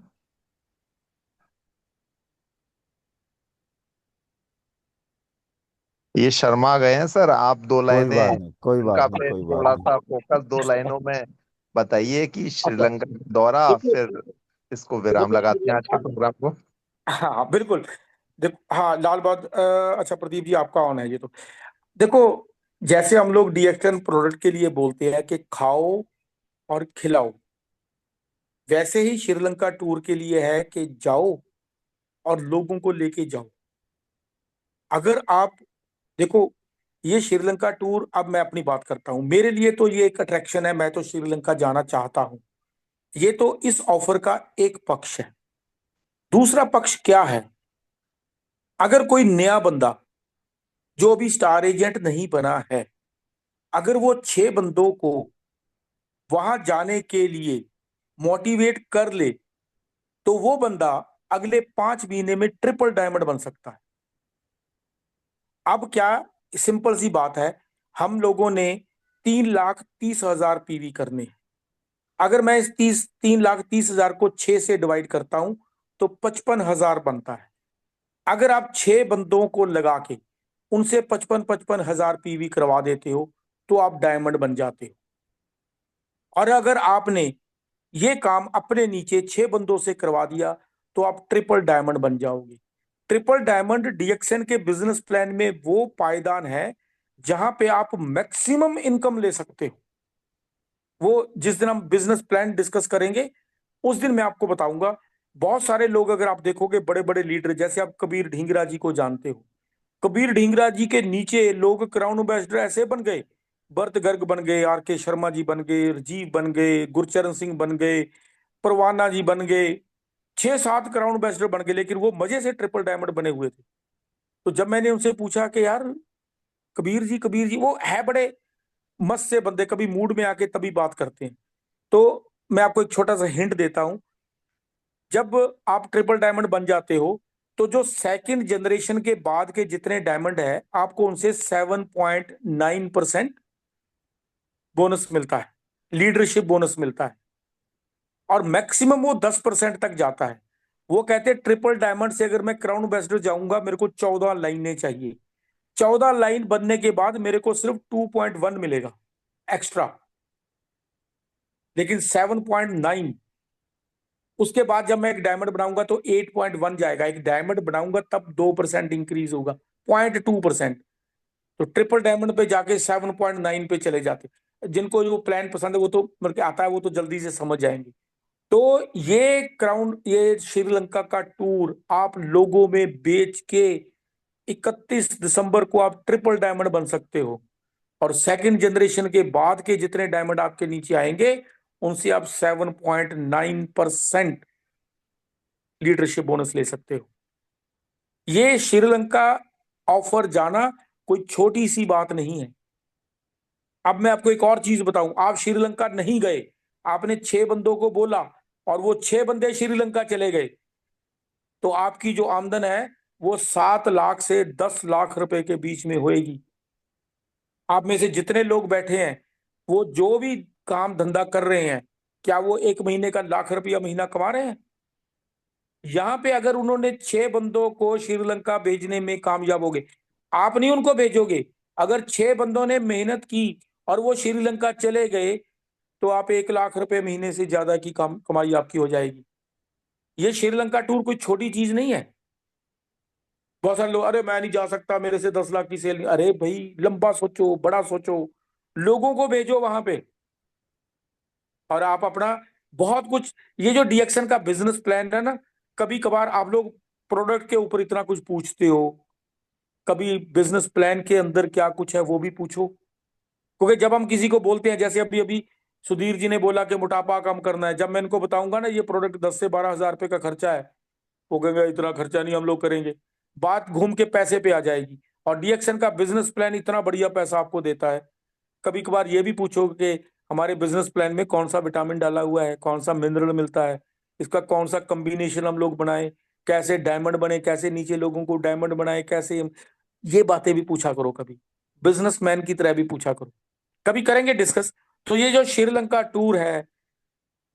ये शर्मा गए हैं सर, आप दो कोई लाइनें बात नहीं, कोई बात श्रीलंका नहीं, पे कोई बात थोड़ा नहीं। सा फोकस 2 लाइनों में बताइए कि अच्छा श्रीलंका का दौरा, देखिए फिर इसको विराम देखिए लगाते हैं आज के श्रीलंका, प्रोग्राम को। हाँ बिल्कुल। देखो हाँ लाल बहादुर, अच्छा प्रदीप जी आपका ऑन है ये तो। देखो, जैसे हम लोग डीएक्सन प्रोडक्ट के लिए बोलते हैं कि खाओ और खिलाओ, वैसे ही श्रीलंका टूर के लिए है कि जाओ और लोगों को लेके जाओ। अगर आप देखो, ये श्रीलंका टूर, अब मैं अपनी बात करता हूं, मेरे लिए तो ये एक अट्रैक्शन है, मैं तो श्रीलंका जाना चाहता हूं। ये तो इस ऑफर का एक पक्ष है। दूसरा पक्ष क्या है, अगर कोई नया बंदा जो अभी स्टार एजेंट नहीं बना है, अगर वो 6 बंदों को वहां जाने के लिए मोटिवेट कर ले, तो वो बंदा अगले 5 महीने में ट्रिपल डायमंड बन सकता है। अब क्या, सिंपल सी बात है, हम लोगों ने 3,30,000 पीवी करने हैं। अगर मैं इस 3,30,000 को 6 से डिवाइड करता हूं तो 55,000 बनता है। अगर आप 6 बंदों को लगा के उनसे 55,000 पीवी करवा देते हो तो आप डायमंड बन जाते हो। और अगर आपने ये काम अपने नीचे 6 बंदों से करवा दिया तो आप ट्रिपल डायमंड बन जाओगे। ट्रिपल डायमंड डीएक्सएन के बिजनेस प्लान में वो पायदान है जहां पे आप मैक्सिमम इनकम ले सकते हो। वो जिस दिन हम बिजनेस प्लान डिस्कस करेंगे उस दिन मैं आपको बताऊंगा। बहुत सारे लोग, अगर आप देखोगे, बड़े बड़े लीडर, जैसे आप कबीर ढींगरा जी को जानते हो, कबीर ढींगरा जी के नीचे लोग क्राउन एम्बेसडर ऐसे बन गए, भरत गर्ग बन गए, आर के शर्मा जी बन गए, राजीव बन गए, गुरचरण सिंह बन गए, परवाना जी बन गए, 6-7 क्राउन एम्बेसडर बन गए, लेकिन वो मजे से ट्रिपल डायमंड बने हुए थे। तो जब मैंने उनसे पूछा कि यार कबीर जी, वो है बड़े मस्त से बंदे, कभी मूड में आके तभी बात करते हैं। तो मैं आपको एक छोटा सा हिंट देता हूं, जब आप ट्रिपल डायमंड बन जाते हो तो जो सेकंड जनरेशन के बाद के जितने डायमंड है, आपको उनसे 7.9% बोनस मिलता है, लीडरशिप बोनस मिलता है, और मैक्सिमम वो 10% तक जाता है। वो कहते हैं ट्रिपल डायमंड से अगर मैं क्राउन एम्बेसडर जाऊंगा, मेरे को 14 लाइनें चाहिए। 14 लाइन बनने के बाद मेरे को सिर्फ 2.1 मिलेगा एक्स्ट्रा, लेकिन 7.9, उसके बाद जब मैं एक डायमंड बनाऊंगा तो 8.1 जाएगा। एक डायमंड बनाऊंगा तब 2% इंक्रीज होगा, 0.2%। तो ट्रिपल डायमंड पे जाके 7.9 पे चले जाते। जिनको जो प्लान पसंद है वो तो मेरे को आता है, वो तो जल्दी से समझ जाएंगे। तो ये श्रीलंका का टूर आप लोगों में बेच के 31 दिसंबर को आप ट्रिपल डायमंड बन सकते हो, और सेकंड जनरेशन के बाद के जितने डायमंड आपके नीचे आएंगे उनसे आप 7.9% लीडरशिप बोनस ले सकते हो। ये श्रीलंका ऑफर जाना कोई छोटी सी बात नहीं है। अब मैं आपको एक और चीज बताऊं, आप श्रीलंका नहीं गए, आपने 6 बंदों को बोला और वो 6 बंदे श्रीलंका चले गए, तो आपकी जो आमदन है वो 7 लाख से 10 लाख रुपए के बीच में होएगी। आप में से जितने लोग बैठे हैं, वो जो भी काम धंधा कर रहे हैं, क्या वो 1 महीने का लाख रुपया महीना कमा रहे हैं? यहां पे अगर उन्होंने 6 बंदों को श्रीलंका भेजने में कामयाब हो गए, आप नहीं उनको भेजोगे, अगर 6 बंदों ने मेहनत की और वो श्रीलंका चले गए, तो आप 1 लाख रुपए महीने से ज्यादा की कमाई आपकी हो जाएगी। ये श्रीलंका टूर कोई छोटी चीज नहीं है। बहुत सारे लोग, अरे मैं नहीं जा सकता, मेरे से 10 लाख की सेल नहीं। अरे भाई, लंबा सोचो, बड़ा सोचो, लोगों को भेजो वहां पे, और आप अपना बहुत कुछ, ये जो डीएक्सन का बिजनेस प्लान है ना, कभी कभार आप लोग प्रोडक्ट के ऊपर इतना कुछ पूछते हो, कभी बिजनेस प्लान के अंदर क्या कुछ है वो भी पूछो। क्योंकि जब हम किसी को बोलते हैं, जैसे अभी अभी सुधीर जी ने बोला कि मोटापा कम करना है, जब मैं इनको बताऊंगा ना ये प्रोडक्ट 10 से 12 हजार रुपए का खर्चा है, वो कहेंगे इतना खर्चा नहीं हम लोग करेंगे। बात घूम के पैसे पे आ जाएगी। और डीएक्सन का बिजनेस प्लान इतना बढ़िया पैसा आपको देता है। कभी कभार ये भी पूछो कि हमारे बिजनेस प्लान में कौन सा विटामिन डाला हुआ है, कौन सा मिनरल मिलता है, इसका कौन सा कॉम्बिनेशन हम लोग बनाए, कैसे डायमंड बने, कैसे नीचे लोगों को डायमंड बनाए, कैसे ये बातें भी पूछा करो, कभी बिजनेसमैन की तरह भी पूछा करो। कभी करेंगे डिस्कस। तो ये जो श्रीलंका टूर है,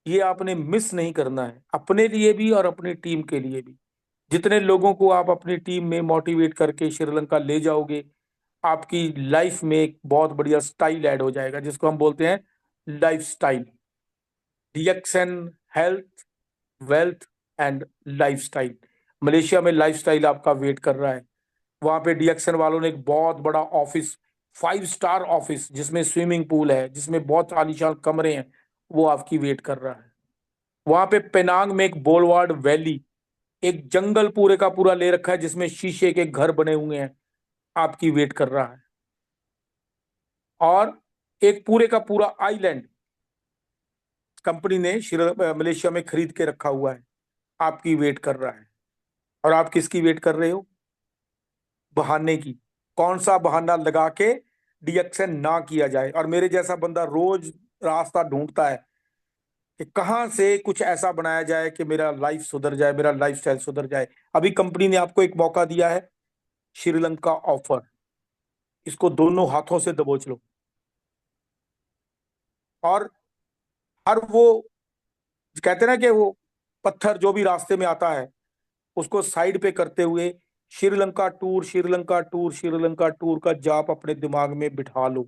ये आपने मिस नहीं करना है, अपने लिए भी और अपनी टीम के लिए भी। जितने लोगों को आप अपनी टीम में मोटिवेट करके श्रीलंका ले जाओगे, आपकी लाइफ में एक बहुत बढ़िया स्टाइल ऐड हो जाएगा, जिसको हम बोलते हैं life style. DXN health, wealth and lifestyle. Malaysia में लाइफस्टाइल आपका वेट कर रहा है। वहां पे डीएक्सएन वालों ने एक बहुत बड़ा ऑफिस, 5 स्टार ऑफिस, जिसमें स्विमिंग पूल है, जिसमें बहुत आलीशान कमरे हैं, वो आपकी वेट कर रहा है। वहां पे पेनांग में एक बोलवार्ड वैली, एक जंगल पूरे का पूरा ले रखा है, जिसमें शीशे के घर बने हुए हैं, आपकी वेट कर रहा है। और एक पूरे का पूरा आइलैंड कंपनी ने मलेशिया में खरीद के रखा हुआ है, आपकी वेट कर रहा है। और आप किसकी वेट कर रहे हो? बहाने की। कौन सा बहाना लगा के डीएक्सएन ना किया जाए। और मेरे जैसा बंदा रोज रास्ता ढूंढता है कि कहां से कुछ ऐसा बनाया जाए कि मेरा लाइफ सुधर जाए, मेरा लाइफस्टाइल सुधर जाए। अभी कंपनी ने आपको एक मौका दिया है, श्रीलंका ऑफर। इसको दोनों हाथों से दबोच लो। और हर वो कहते हैं ना कि वो पत्थर जो भी रास्ते में आता है, उसको साइड पे करते हुए Sri Lanka tour, Sri Lanka tour, Sri Lanka tour का जाप अपने दिमाग में बिठा लो।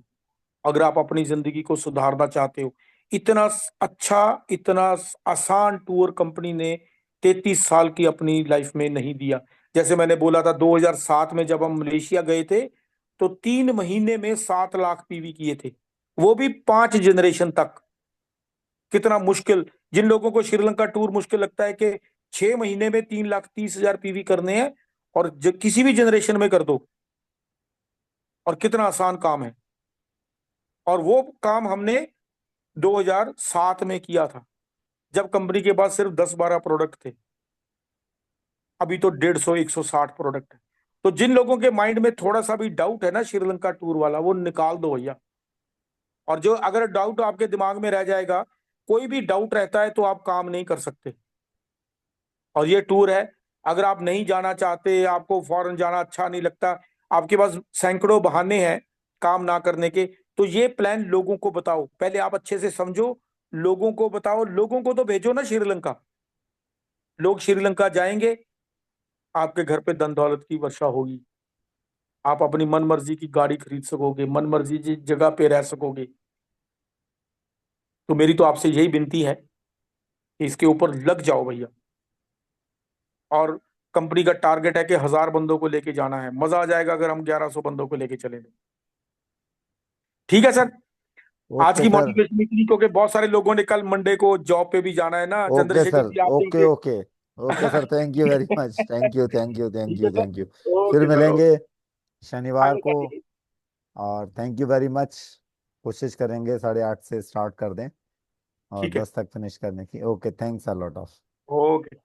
अगर आप अपनी जिंदगी को सुधारना चाहते हो, इतना अच्छा, इतना आसान टूर कंपनी ने 33 साल की अपनी लाइफ में नहीं दिया। जैसे मैंने बोला था, 2007 में जब हम मलेशिया गए थे, तो 3 महीने में 7 लाख पीवी किए थे, वो भी 5 जनरेशन तक। कितना मुश्किल। जिन लोगों को श्रीलंका टूर मुश्किल लगता है कि 6 महीने में 3,30,000 पीवी करने हैं, और किसी भी जनरेशन में कर दो, और कितना आसान काम है। और वो काम हमने 2007 में किया था, जब कंपनी के पास सिर्फ 10-12 प्रोडक्ट थे। अभी तो 150-160 प्रोडक्ट है। तो जिन लोगों के माइंड में थोड़ा सा भी डाउट है ना श्रीलंका टूर वाला, वो निकाल दो भैया। और जो अगर डाउट आपके दिमाग में रह जाएगा, कोई भी डाउट रहता है, तो आप काम नहीं कर सकते। और ये टूर है, अगर आप नहीं जाना चाहते, आपको फॉरेन जाना अच्छा नहीं लगता, आपके पास सैकड़ों बहाने हैं काम ना करने के, तो ये प्लान लोगों को बताओ। पहले आप अच्छे से समझो, लोगों को बताओ, लोगों को तो भेजो ना श्रीलंका। लोग श्रीलंका जाएंगे, आपके घर पे धन दौलत की वर्षा होगी, आप अपनी मन मर्जी की गाड़ी खरीद सकोगे, मन मर्जी की जगह पे रह सकोगे। तो मेरी तो आपसे यही विनती है कि इसके ऊपर लग जाओ भैया। और कंपनी का टारगेट है कि 1000 बंदों को लेके जाना है। मजा आ जाएगा अगर हम 1100 बंदों को लेके चले। ठीक है सर। आज ओके की सर। मोटिवेशन इतनी, क्योंकि बहुत सारे लोगों ने कल मंडे को जॉब पे भी जाना है ना। Okay Chandrashekhar sir. जी, आप ओके देंगे? Okay. Okay sir, thank you very much. Thank you, thank you, thank ठीक है यू, सर। Thank you. फिर ओके सर, ओके। मिलेंगे शनिवार फाइनल को। कर दीजिए। और थैंक यू वेरी मच। कोशिश करेंगे 8:30 से स्टार्ट कर दें और ठीक है। 10 तक फिनिश करने की। Okay, thanks a lot of. Okay.